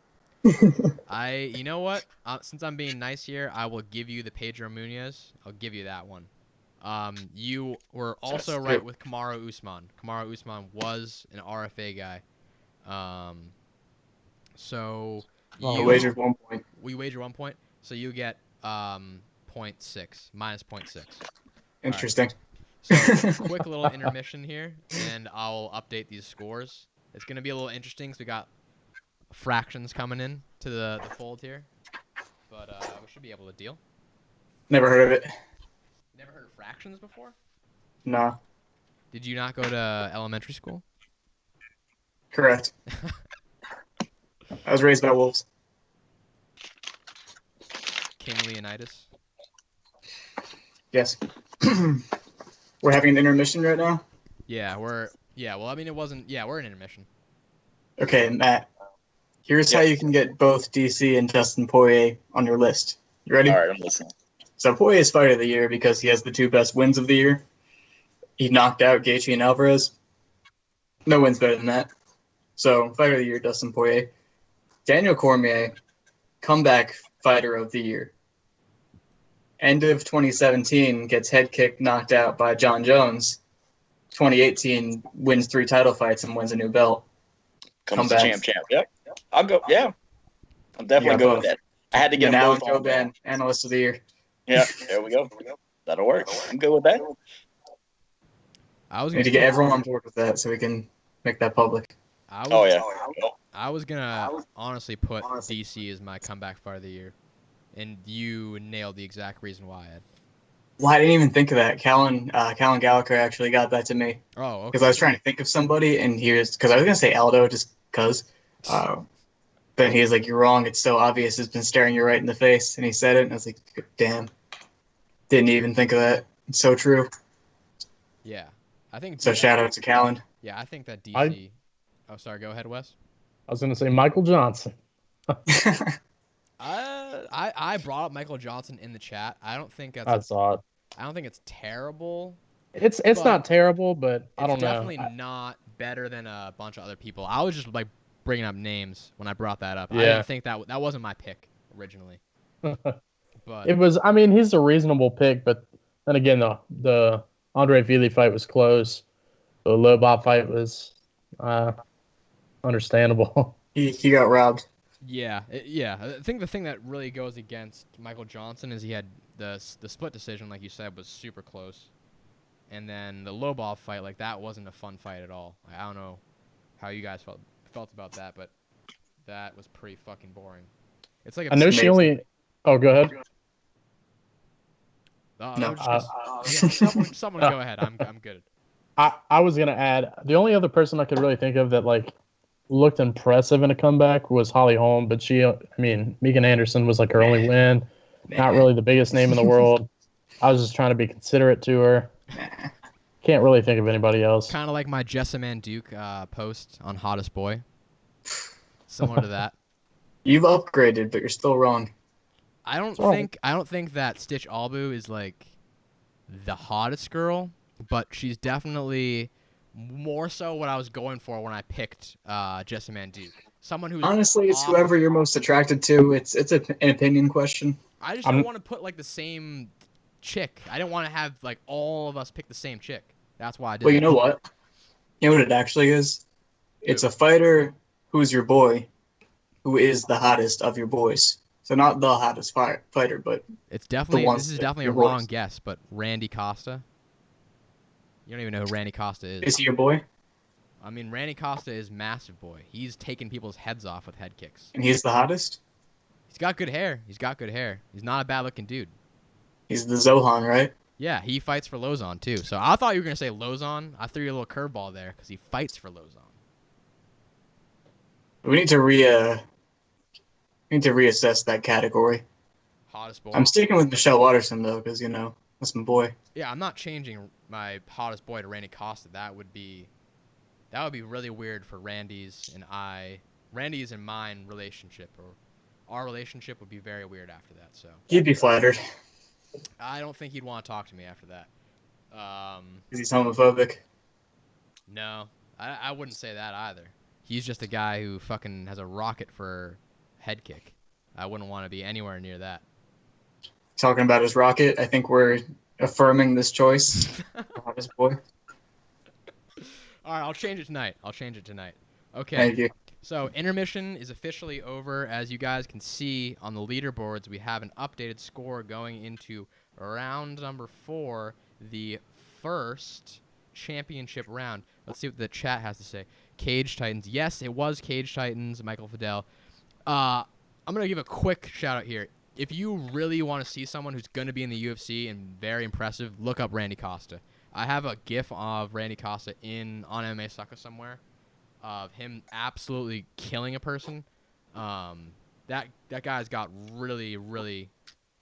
You know what? Since I'm being nice here, I will give you the Pedro Munoz. I'll give you that one. You were also right with Kamaru Usman. Kamaru Usman was an RFA guy. So I wagered 1 point. we wager 1 point. So you get -0.6. -0.6. Interesting. So quick little intermission here, and I'll update these scores. It's gonna be a little interesting because we got fractions coming in to the fold here, but we should be able to deal. Never heard of it. Never heard of fractions before? Nah. Did you not go to elementary school? Correct. I was raised by wolves. King Leonidas? Yes. We're having an intermission right now. Well, I mean, we're in intermission. Okay, Matt. Here's how you can get both DC and Dustin Poirier on your list. You ready? All right, I'm listening. So Poirier's fighter of the year because he has the 2 best wins of the year. He knocked out Gaethje and Alvarez. No wins better than that. So fighter of the year, Dustin Poirier. Daniel Cormier, comeback fighter of the year. End of 2017, gets head kicked, knocked out by John Jones. 2018, wins 3 title fights and wins a new belt. Comes the champ. Yep. I'll go. Yeah. I'll definitely go with that. I had to get them both on. Joban, Analyst of the Year. Yeah, there we go. That'll work. I'm good with that. We need to get everyone on board with that so we can make that public. I was gonna honestly put DC as my comeback fight of the year, and you nailed the exact reason why. Ed. Well, I didn't even think of that. Callan Gallagher actually got that to me. Oh, okay. Because I was trying to think of somebody, and because I was gonna say Aldo just because. Then he was like, "You're wrong. It's so obvious. It's been staring you right in the face." And he said it, and I was like, "Damn, didn't even think of that. It's so true." Yeah, I think. So shout out to Callan. Yeah, I think that DC. Oh, sorry. Go ahead, Wes. I was gonna say Michael Johnson. I brought up Michael Johnson in the chat. I don't think that's. I saw it. I don't think it's terrible. It's not terrible, but I don't know. It's definitely not better than a bunch of other people. I was just like bringing up names when I brought that up. Yeah. I didn't think that wasn't my pick originally. But it was. I mean, he's a reasonable pick, but then again, the Andre Fili fight was close. The Lobot fight was understandable. He got robbed. Yeah. I think the thing that really goes against Michael Johnson is he had the split decision, like you said, was super close. And then the Lobot fight, like that wasn't a fun fight at all. I don't know how you guys felt about that, but that was pretty fucking boring. It's like I know she only. Oh, go ahead. No. Someone go ahead. I'm good. I was gonna add the only other person I could really think of that like looked impressive in a comeback was Holly Holm, but Megan Anderson was like her only win. Not really the biggest name in the world. I was just trying to be considerate to her. Can't really think of anybody else. Kind of like my Jessamine Duke post on Hottest Boy. Similar to that. You've upgraded, but you're still wrong. I don't think that Stitch Albu is like the hottest girl, but she's definitely more so what I was going for when I picked Jessamine Duke. Someone who's honestly, it's whoever you're most attracted to. It's an opinion question. I just don't want to put like the same chick. I didn't want to have like all of us pick the same chick. That's why I did. Well, you know what? You know what it actually is? It's a fighter who's your boy, who is the hottest of your boys. So not the hottest fighter, but it's definitely this is definitely a wrong guess. But Randy Costa. You don't even know who Randy Costa is. Is he your boy? I mean, Randy Costa is massive boy. He's taking people's heads off with head kicks. And he's the hottest? He's got good hair. He's not a bad-looking dude. He's the Zohan, right? Yeah, he fights for Lozon, too. So I thought you were going to say Lozon. I threw you a little curveball there because he fights for Lozon. We need to reassess that category. Hottest boy. I'm sticking with Michelle Watterson, though, because, that's my boy. Yeah, I'm not changing my hottest boy to Randy Costa. That would be really weird for Randy's and mine relationship, or our relationship would be very weird after that. So he'd be flattered. I don't think he'd want to talk to me after that. Is he homophobic? No, I wouldn't say that either. He's just a guy who fucking has a rocket for head kick. I wouldn't want to be anywhere near that. Talking about his rocket, I think we're affirming this choice. Hottest boy. All right, I'll change it tonight. Okay. Thank you. So intermission is officially over. As you guys can see on the leaderboards, we have an updated score going into round number 4, the first championship round. Let's see what the chat has to say. Cage Titans. Yes, it was Cage Titans, Michael Fidel. I'm going to give a quick shout out here. If you really want to see someone who's going to be in the UFC and very impressive, look up Randy Costa. I have a GIF of Randy Costa on MMASucka somewhere of him absolutely killing a person. That guy's got really, really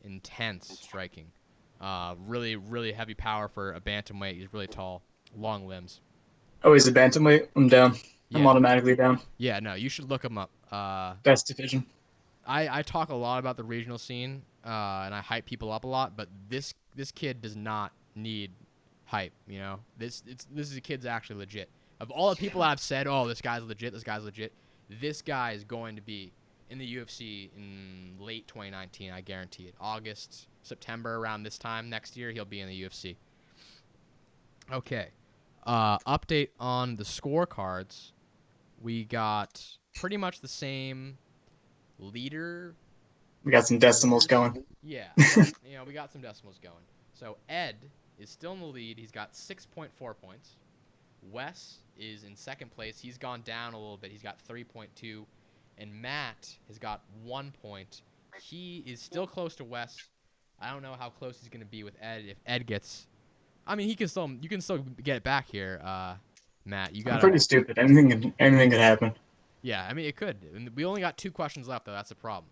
intense striking. Really, really heavy power for a bantamweight. He's really tall, long limbs. Oh, he's a bantamweight? I'm down. Yeah. I'm automatically down. Yeah, no, you should look him up. Best division. I talk a lot about the regional scene, and I hype people up a lot, but this kid does not need hype, This kid's actually legit. Of all the people I've said, oh, this guy's legit, this guy is going to be in the UFC in late 2019, I guarantee it. August, September, around this time next year, he'll be in the UFC. Okay. Update on the scorecards. We got pretty much the same leader. We got some decimals going. Yeah. We got some decimals going. So Ed is still in the lead. He's got 6.4 points. Wes is in second place. He's gone down a little bit. He's got 3.2. And Matt has got 1 point. He is still close to Wes. I don't know how close he's going to be with Ed. If Ed gets... I mean, you can still get it back here, Matt. I'm pretty stupid. Anything could happen. Yeah, I mean, it could. We only got 2 questions left, though. That's the problem.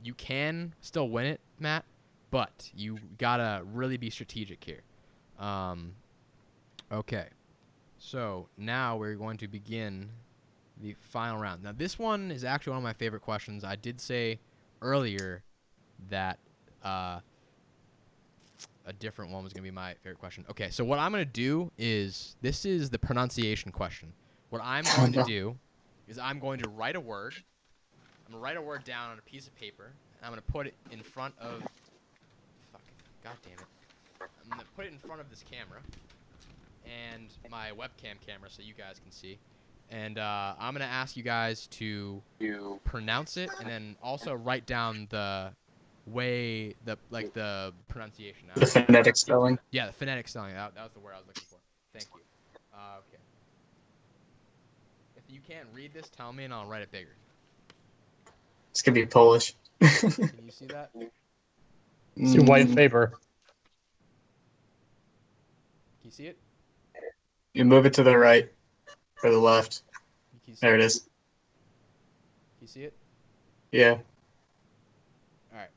You can still win it, Matt, but you got to really be strategic here. Okay. So now we're going to begin the final round. Now, this one is actually one of my favorite questions. I did say earlier that a different one was going to be my favorite question. Okay, so what I'm going to do is, this is the pronunciation question. What I'm going to do is I'm going to write a word. I'm going to write a word down on a piece of paper, and I'm going to put it in front of... God damn it. I'm going to put it in front of this camera and my webcam camera so you guys can see. And I'm going to ask you guys to pronounce it and then also write down the way, the pronunciation. The phonetic spelling. Yeah, the phonetic spelling. That was the word I was looking for. Thank you. Okay. If you can't read this, tell me and I'll write it bigger. It's going to be Polish. Can you see that? See white paper. Can you see it? You move it to the right or the left. There it is. Can you see it? Yeah. All right.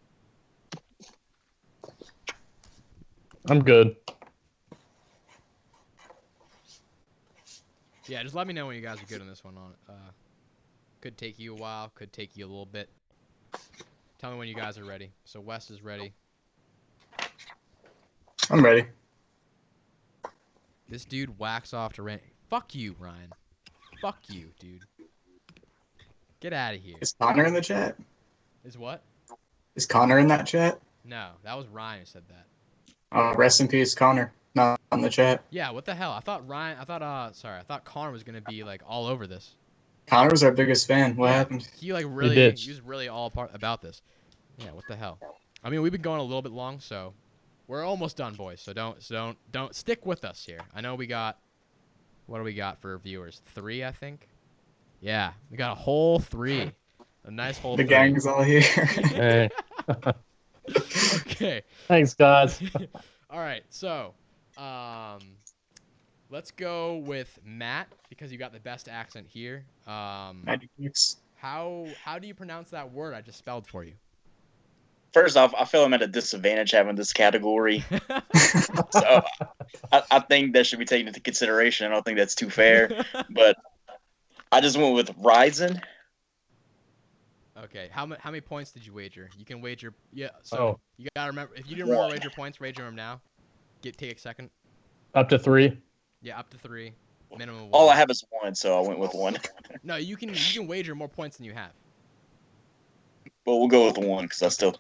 I'm good. Yeah, just let me know when you guys are good on this one. Could take you a while. Could take you a little bit. Tell me when you guys are ready. So Wes is ready. I'm ready. This dude whacks off to Ryan. Fuck you, Ryan. Fuck you, dude. Get out of here. Is Connor in the chat? Is what? Is Connor in that chat? No, that was Ryan who said that. Rest in peace, Connor. Not on the chat. Yeah, what the hell? I thought Connor was gonna be like all over this. Connor was our biggest fan. What Yeah, happened? He was really all part about this. Yeah, what the hell? I mean, we've been going a little bit long, so we're almost done, boys. So don't stick with us here. I know we got, what do we got for viewers? 3, I think. Yeah, we got a whole 3. A nice whole. The 3. gang's all here. Hey. Okay. Thanks, guys. All right, so let's go with Matt because you got the best accent here. How do you pronounce that word I just spelled for you? First off, I feel I'm at a disadvantage having this category. So I think that should be taken into consideration. I don't think that's too fair. But I just went with Ryzen. Okay, how many points did you wager? You can wager. Yeah, so you gotta remember. If you didn't remember wager points, wager them now. Take a second. Up to 3. Yeah, up to 3. Minimum 1. All I have is 1, so I went with 1. No, you can wager more points than you have. Well, we'll go with 1 because I still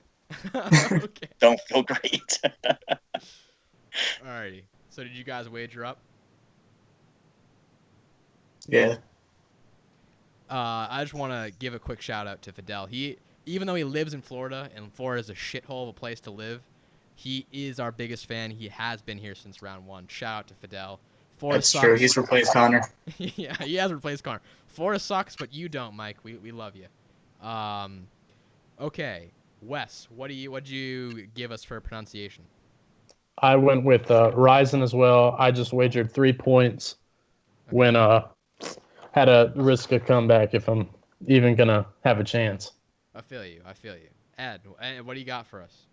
Okay. don't feel great. Alrighty. So did you guys wager up? Yeah. I just want to give a quick shout out to Fidel. Even though he lives in Florida, and Florida is a shithole of a place to live, he is our biggest fan. He has been here since round 1. Shout out to Fidel. Florida That's sucks. true. He's replaced Connor. Yeah, he has replaced Connor. Florida sucks, but you don't, Mike. We love you. Okay, Wes, what'd you give us for pronunciation? I went with Ryzen as well. I just wagered 3 points when had to risk a comeback if I'm even gonna have a chance. I feel you. Ed, what do you got for us?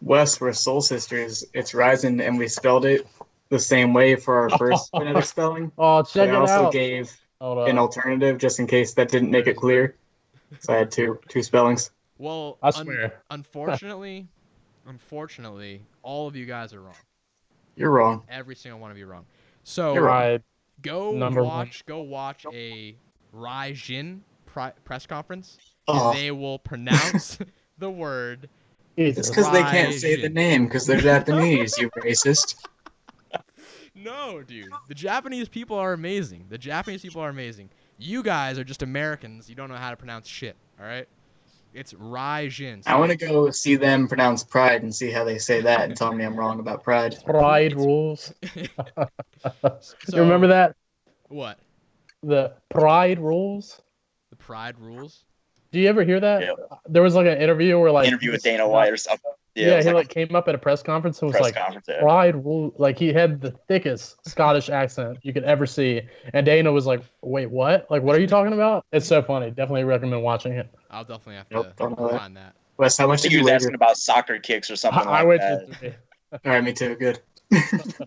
Wes, we're soul sisters. It's Ryzen, and we spelled it the same way for our first phonetic spelling. Oh, check it out. I also gave an alternative just in case that didn't make it clear. So I had two spellings. Well, I swear. Unfortunately, all of you guys are wrong. You're wrong. Every single one of you are wrong. So You're right. Go watch a Ryzen press conference, and they will pronounce the word It's because they can't say the name because they're Japanese, you racist. No, dude. The Japanese people are amazing. You guys are just Americans. You don't know how to pronounce shit, all right? It's Raijin. I want to go see them pronounce pride and see how they say that and tell me I'm wrong about pride. Pride rules. So, you remember that? What? The pride rules? The pride rules? Do you ever hear that? Yeah. There was like an interview where like Interview with Dana White or something. Yeah, he like came up at a press conference and was like, pride rule. Like he had the thickest Scottish accent you could ever see. And Dana was like, wait, what? Like, what are you talking about? It's so funny. Definitely recommend watching it. I'll definitely have to find that. Wes, how much did you was asking about soccer kicks or something like that? All right, me too. Good.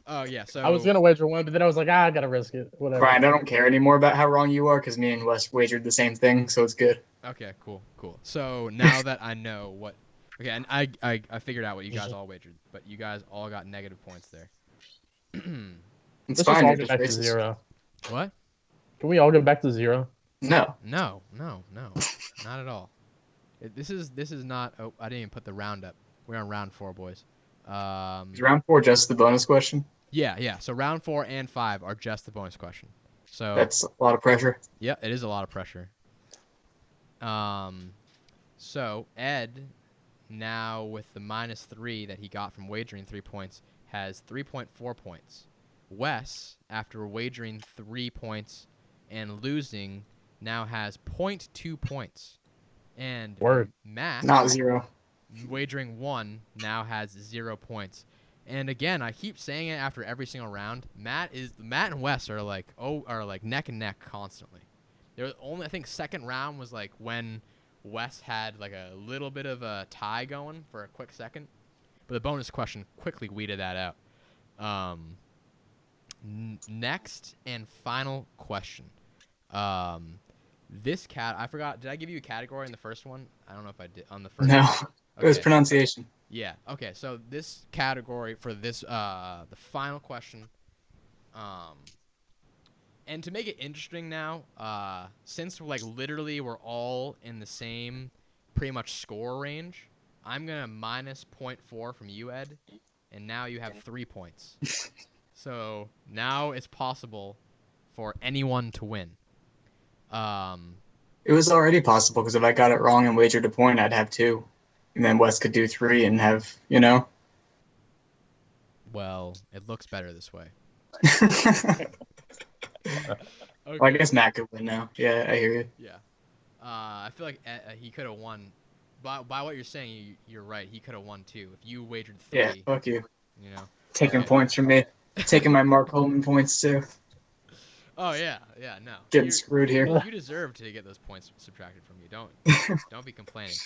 Oh, yeah. So I was going to wager one, but then I was like, I got to risk it. Whatever. Brian, I don't care anymore about how wrong you are because me and Wes wagered the same thing, so it's good. Okay, cool. So now that I know what... Okay, and I figured out what you guys all wagered, but you guys all got negative points there. It's fine. Let's all get back to 0. What? Can we all get back to 0? No, not at all. This is not... Oh, I didn't even put the round up. We're on round 4, boys. Is round 4 just the bonus question? Yeah. So round 4 and 5 are just the bonus question. So that's a lot of pressure. Yeah, it is a lot of pressure. So Ed, now with the -3 that he got from wagering 3 points, has 3.4 points. Wes, after wagering 3 points and losing, now has 0.2 points. And Matt, not 0. Wagering 1 now has 0 points. And again, I keep saying it after every single round. Matt and Wes are like neck and neck constantly. There was only, I think, second round was like when Wes had like a little bit of a tie going for a quick second, but the bonus question quickly weeded that out. Next and final question. This I forgot. Did I give you a category in the first one? I don't know if I did on the first. No, one. Okay. It was pronunciation. Yeah. Okay. So this category for this the final question. And to make it interesting now, since literally we're all in the same pretty much score range, I'm gonna minus 0.4 from you, Ed, and now you have 3 points. So now it's possible for anyone to win. It was already possible because if I got it wrong and wagered a point, I'd have 2, and then Wes could do 3 and have, Well, it looks better this way. Okay. Well, I guess Matt could win now. Yeah, I hear you. Yeah. I feel like he could have won. By what you're saying, you're right. He could have won too. If you wagered 3. Yeah, fuck you. Taking Okay. points from me. Taking my Mark Holman points too. Oh yeah, no. Getting screwed here. You deserve to get those points subtracted from you. Don't be complaining.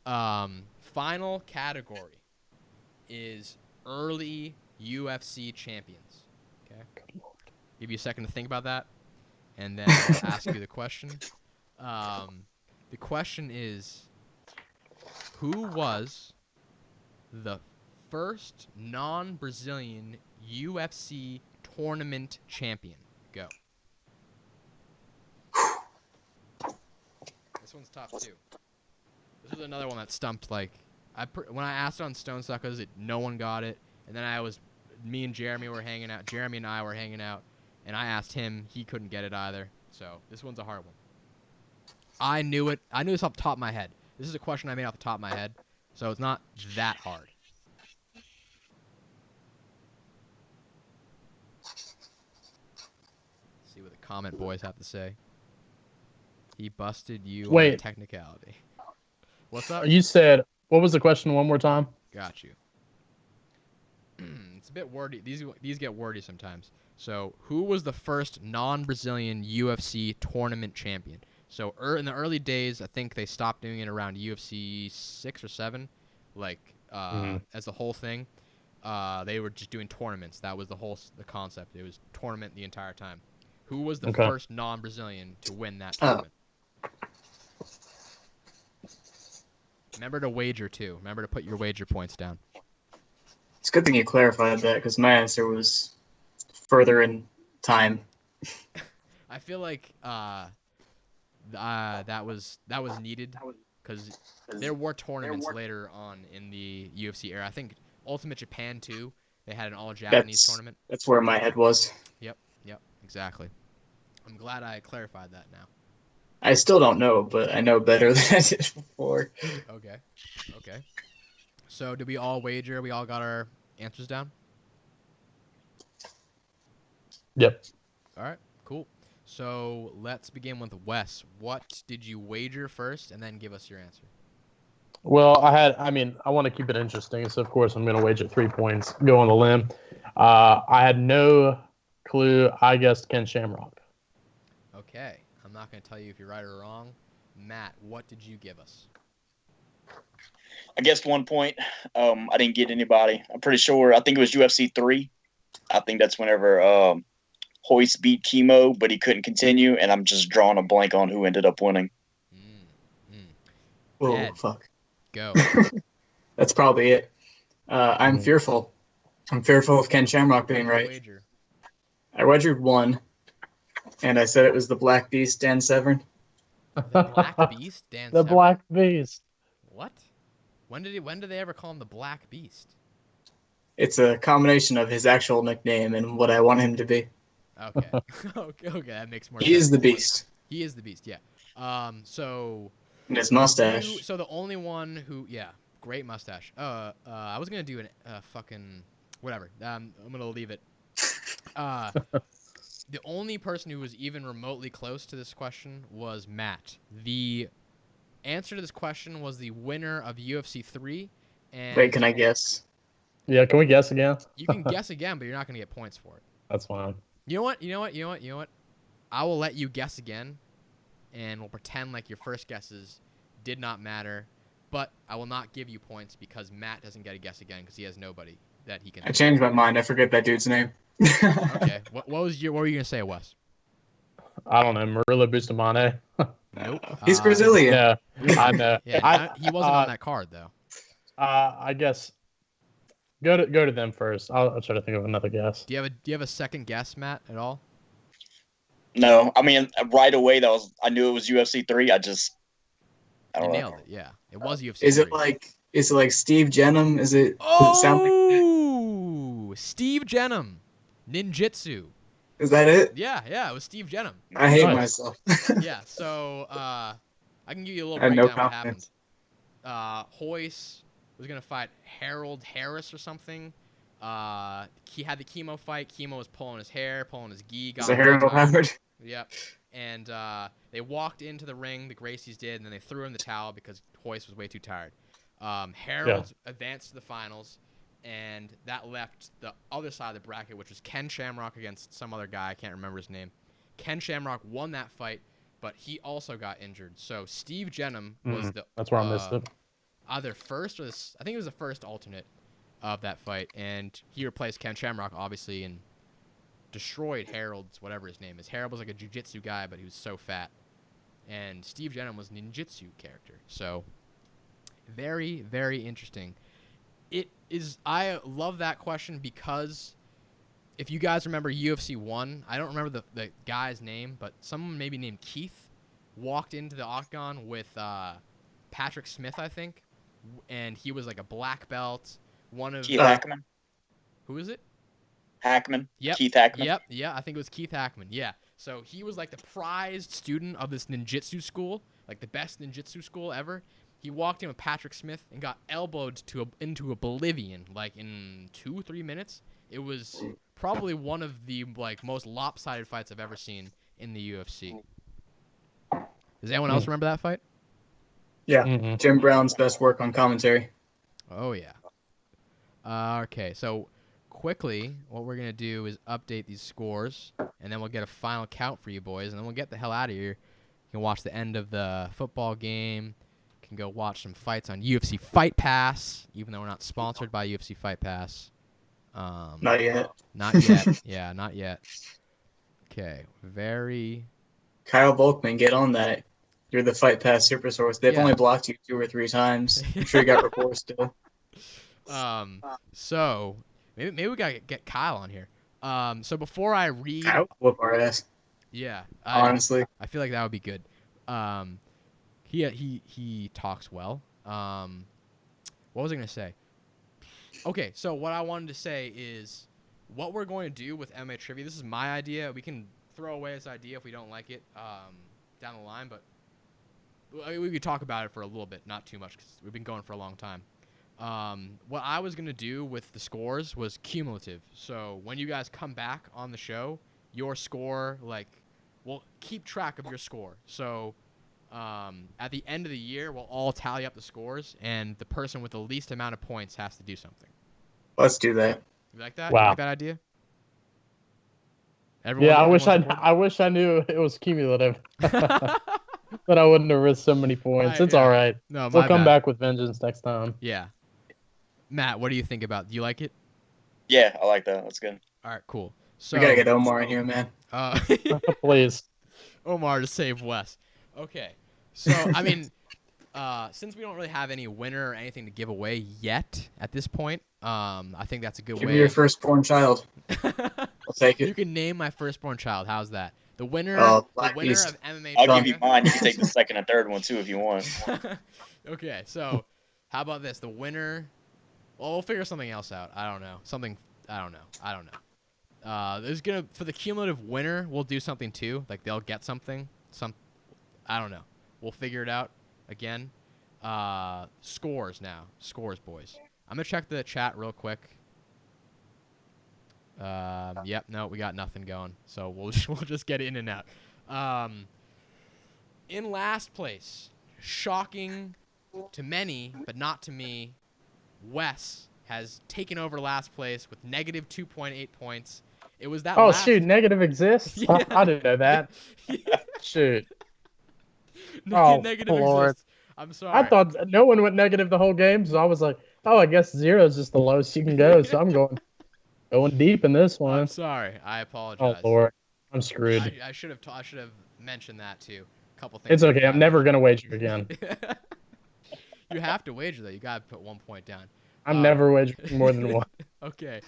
Final category is early UFC champions. Okay. Give you a second to think about that, and then I'll ask you the question. The question is, who was the first non-Brazilian UFC tournament champion? Go. This one's tough too. This was another one that stumped. When I asked on Stone Suckers, no one got it, and then me and Jeremy were hanging out. Jeremy and I were hanging out, and I asked him. He couldn't get it either. So this one's a hard one. I knew it. I knew this off the top of my head. This is a question I made off the top of my head, so it's not that hard. See what the comment boys have to say. He busted you on a technicality. What's up? You said, what was the question one more time? Got you. It's a bit wordy. These get wordy sometimes. So, who was the first non-Brazilian UFC tournament champion? So, in the early days, I think they stopped doing it around UFC 6 or 7, as the whole thing. They were just doing tournaments. That was the concept. It was tournament the entire time. Who was the first non-Brazilian to win that tournament? Remember to wager, too. Remember to put your wager points down. It's a good thing you clarified that, because my answer was further in time. I feel like that was needed, because there were tournaments later on in the UFC era. I think Ultimate Japan too. They had an all Japanese tournament. That's where my head was. Yep, exactly. I'm glad I clarified that now. I still don't know, but I know better than I did before. Okay. So did we all wager? We all got our answers down? Yep. All right, cool. So let's begin with Wes. What did you wager first, and then give us your answer? Well, I want to keep it interesting, so of course I'm going to wager 3 points, go on the limb. I had no clue. I guessed Ken Shamrock. Okay, I'm not going to tell you if you're right or wrong. Matt, what did you give us? I guessed 1 point. I didn't get anybody. I'm pretty sure. I think it was UFC 3. I think that's whenever Hoist beat Chemo, but he couldn't continue, and I'm just drawing a blank on who ended up winning. Oh, Ed, fuck. Go. That's probably it. I'm fearful. I'm fearful of Ken Shamrock being right. Wager. I wagered 1, and I said it was the Black Beast, Dan Severn. The Black Beast, Dan The Severn? Black Beast. What? When did they ever call him the Black Beast? It's a combination of his actual nickname and what I want him to be. Okay. okay, that makes more sense. He is the Beast. He is the Beast, yeah. So And his mustache. so the only one who, yeah, great mustache. I was gonna do a fucking whatever. I'm gonna leave it. The only person who was even remotely close to this question was Matt. The answer to this question was the winner of UFC 3. And Wait, can I guess? Yeah, can we guess again? you can guess again, but you're not gonna get points for it. That's fine. You know what? I will let you guess again, and we'll pretend like your first guesses did not matter, but I will not give you points because Matt doesn't get a guess again because he has nobody that he can. I changed my mind. I forget that dude's name. Okay. What were you gonna say, Wes? I don't know. Murillo Bustamante. Nope. He's Brazilian. Yeah, I know. Yeah, he wasn't on that card though. I guess go to them first. I'll try to think of another guess. Do you have a second guess, Matt, at all? No, I mean right away I knew it was UFC 3. I don't know. Nailed it. Yeah, it was UFC. Is 3. it like Steve Jenham? Does it sound like that? Oh, Steve Jenham, ninjutsu. Is that it? Yeah, it was Steve Jenham. I hate Nice. myself. Yeah, so I can give you a little I had no breakdown of what happened. confidence. Hoist was gonna fight Harold Harris or something. He had the Chemo fight. Chemo was pulling his hair, pulling his gi. Is it Harold Howard? Yep. And they walked into the ring, the Gracies did, and then they threw in the towel because Hoist was way too tired. Harold advanced to the finals, and that left the other side of the bracket, which was Ken Shamrock against some other guy. I can't remember his name. Ken Shamrock won that fight, but he also got injured. So Steve Jenham was the That's where I missed it. either first or I think it was the first alternate of that fight, and he replaced Ken Shamrock, obviously, and destroyed Harold's whatever his name is. Harold was like a jiu-jitsu guy, but he was so fat. And Steve Jenham was a ninjutsu character. So very, very interesting. It is. I love that question because if you guys remember UFC 1, I don't remember the guy's name, but someone maybe named Keith walked into the octagon with Patrick Smith, I think, and he was like a black belt. One of Keith Hackman. Who is it? Hackman. Yep. Keith Hackman. Yep. Yeah, I think it was Keith Hackman. Yeah. So he was like the prized student of this ninjutsu school, like the best ninjutsu school ever. He walked in with Patrick Smith and got elbowed into oblivion, like in 2-3 minutes. It was probably one of the like most lopsided fights I've ever seen in the UFC. Does anyone else remember that fight? Yeah. Mm-hmm. Jim Brown's best work on commentary. Oh yeah. Okay, so quickly, what we're gonna do is update these scores, and then we'll get a final count for you boys, and then we'll get the hell out of here. You can watch the end of the football game. You can go watch some fights on UFC Fight Pass, even though we're not sponsored by UFC Fight Pass. Not yet. Not yet. Yeah, not yet. Okay, Kyle Volkman, get on that. You're the Fight Pass super source. They've Yeah. only blocked you 2 or 3 times. I'm sure you got reports still. So maybe we gotta get Kyle on here. So before I read, Kyle whoop our ass. yeah, Honestly. I feel like that would be good. He talks well. What was I gonna say? Okay, so what I wanted to say is what we're going to do with MMA Trivia. This is my idea. We can throw away this idea if we don't like it down the line, but we could talk about it for a little bit, not too much, because we've been going for a long time. What I was gonna do with the scores was cumulative. So when you guys come back on the show, your score, like, we'll keep track of your score. So at the end of the year, we'll all tally up the scores, and the person with the least amount of points has to do something. Let's do that. You like that? Wow. You like that idea? Everyone, Yeah, everyone's I wish I knew it was cumulative. But I wouldn't have risked so many points. It's all right. No, We'll my come bad. back with vengeance next time. Yeah. Matt, what do you think about? Do you like it? Yeah, I like that. That's good. All right, cool. So We gotta get Omar in here, man. Please. Omar to save Wes. Okay. So I mean, since we don't really have any winner or anything to give away yet at this point, I think that's a good Give way. me your firstborn child. I'll take You it. can name my firstborn child. How's that? The winner, Black the winner Beast. of MMA I'll Trivia. give you mine. You can take the second and third one too if you want. Okay, so how about this? The winner. Well, we'll figure something else out. I don't know. I don't know. There's gonna for the cumulative winner. We'll do something too. Like they'll get something. I don't know. We'll figure it out again. Scores now. Scores, boys. I'm gonna check the chat real quick. Yep. No, we got nothing going. So we'll just get in and out. In last place, shocking to many, but not to me, Wes has taken over last place with negative 2.8 points. It was that. Oh last... shoot, negative exists? Yeah. I didn't know that. Yeah. Shoot. Oh, Negative Lord. exists. I'm sorry. I thought no one went negative the whole game, so I was like, oh, I guess 0 is just the lowest you can go. So I'm going deep in this one. I'm sorry. I apologize. Oh Lord, I'm screwed. I should have mentioned that too. A couple things. It's okay. I'm never gonna wager again. You have to wager though. You gotta put 1 point down. I'm never wagering more than one. Okay.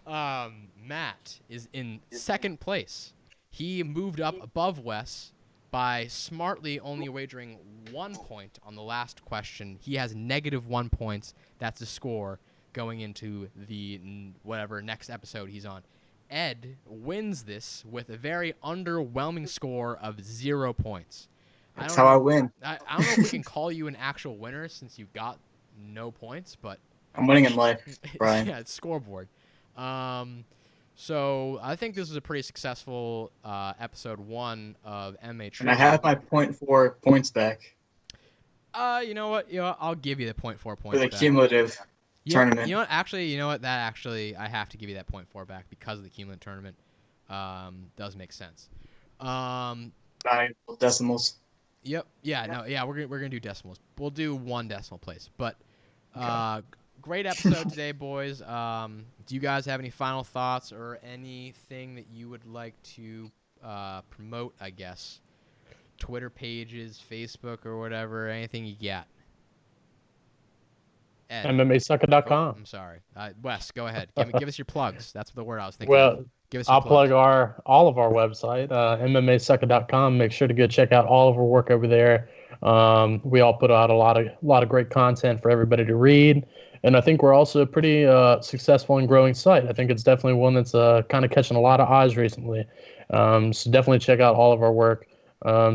Matt is in second place. He moved up above Wes by smartly only wagering 1 point on the last question. He has negative 1 points. That's the score going into the whatever next episode he's on. Ed wins this with a very underwhelming score of 0 points. That's how I win. I don't know if we can call you an actual winner since you got no points, but I'm winning in life, Brian. yeah, it's scoreboard. So I think this is a pretty successful episode 1 of MMA Trivia. And I have my 0.4 points back You know what? I'll give you the 0.4 for points the back. cumulative tournament. You know what? Actually, that actually I have to give you that 0.4 back because of the cumulative tournament. Does make sense. Valuable decimals. Yep. Yeah. No. Yeah. We're gonna do decimals. We'll do 1 decimal place. But great episode today, boys. Do you guys have any final thoughts or anything that you would like to promote? I guess Twitter pages, Facebook, or whatever. Anything you got? Ed. MMASucka.com. Oh, I'm sorry. Wes, go ahead. Give us your plugs. That's the word I was thinking. Well, give us your I'll plugs. plug all of our website, MMASucka.com. Make sure to go check out all of our work over there. We all put out a lot of great content for everybody to read, and I think we're also a pretty successful and growing site. I think it's definitely one that's kind of catching a lot of eyes recently. So definitely check out all of our work.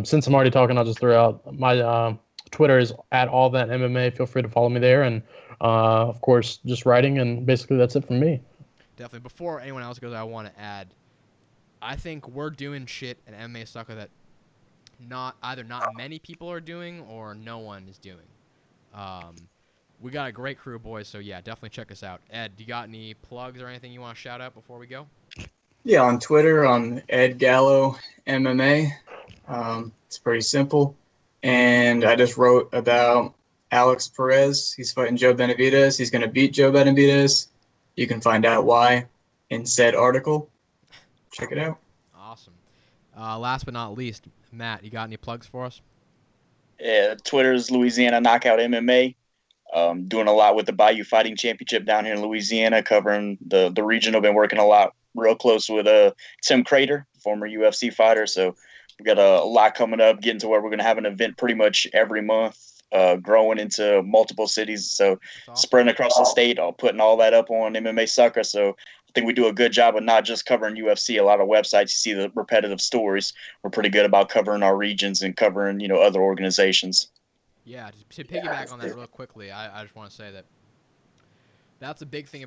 Since I'm already talking, I'll just throw out my Twitter is @allthatMMA. Feel free to follow me there, and of course, just writing, and basically that's it from me. Definitely. Before anyone else goes, I want to add, I think we're doing shit at MMASucka that not many people are doing or no one is doing. We got a great crew, boys, so yeah, definitely check us out. Ed, do you got any plugs or anything you want to shout out before we go? Yeah, on Twitter, I'm Ed Gallo MMA. It's pretty simple. And I just wrote about Alex Perez. He's fighting Joe Benavidez. He's going to beat Joe Benavidez. You can find out why in said article. Check it out. Awesome. Last but not least, Matt, you got any plugs for us? Yeah, Twitter's Louisiana Knockout MMA. Doing a lot with the Bayou Fighting Championship down here in Louisiana, covering the region. I've been working a lot real close with Tim Crater, former UFC fighter. So We got a lot coming up, getting to where we're going to have an event pretty much every month, growing into multiple cities. So Awesome. spreading across the state, putting all that up on MMASucka. So I think we do a good job of not just covering UFC. A lot of websites, you see the repetitive stories. We're pretty good about covering our regions and covering, other organizations. Yeah, to piggyback on that real quickly, I just want to say that that's a big thing about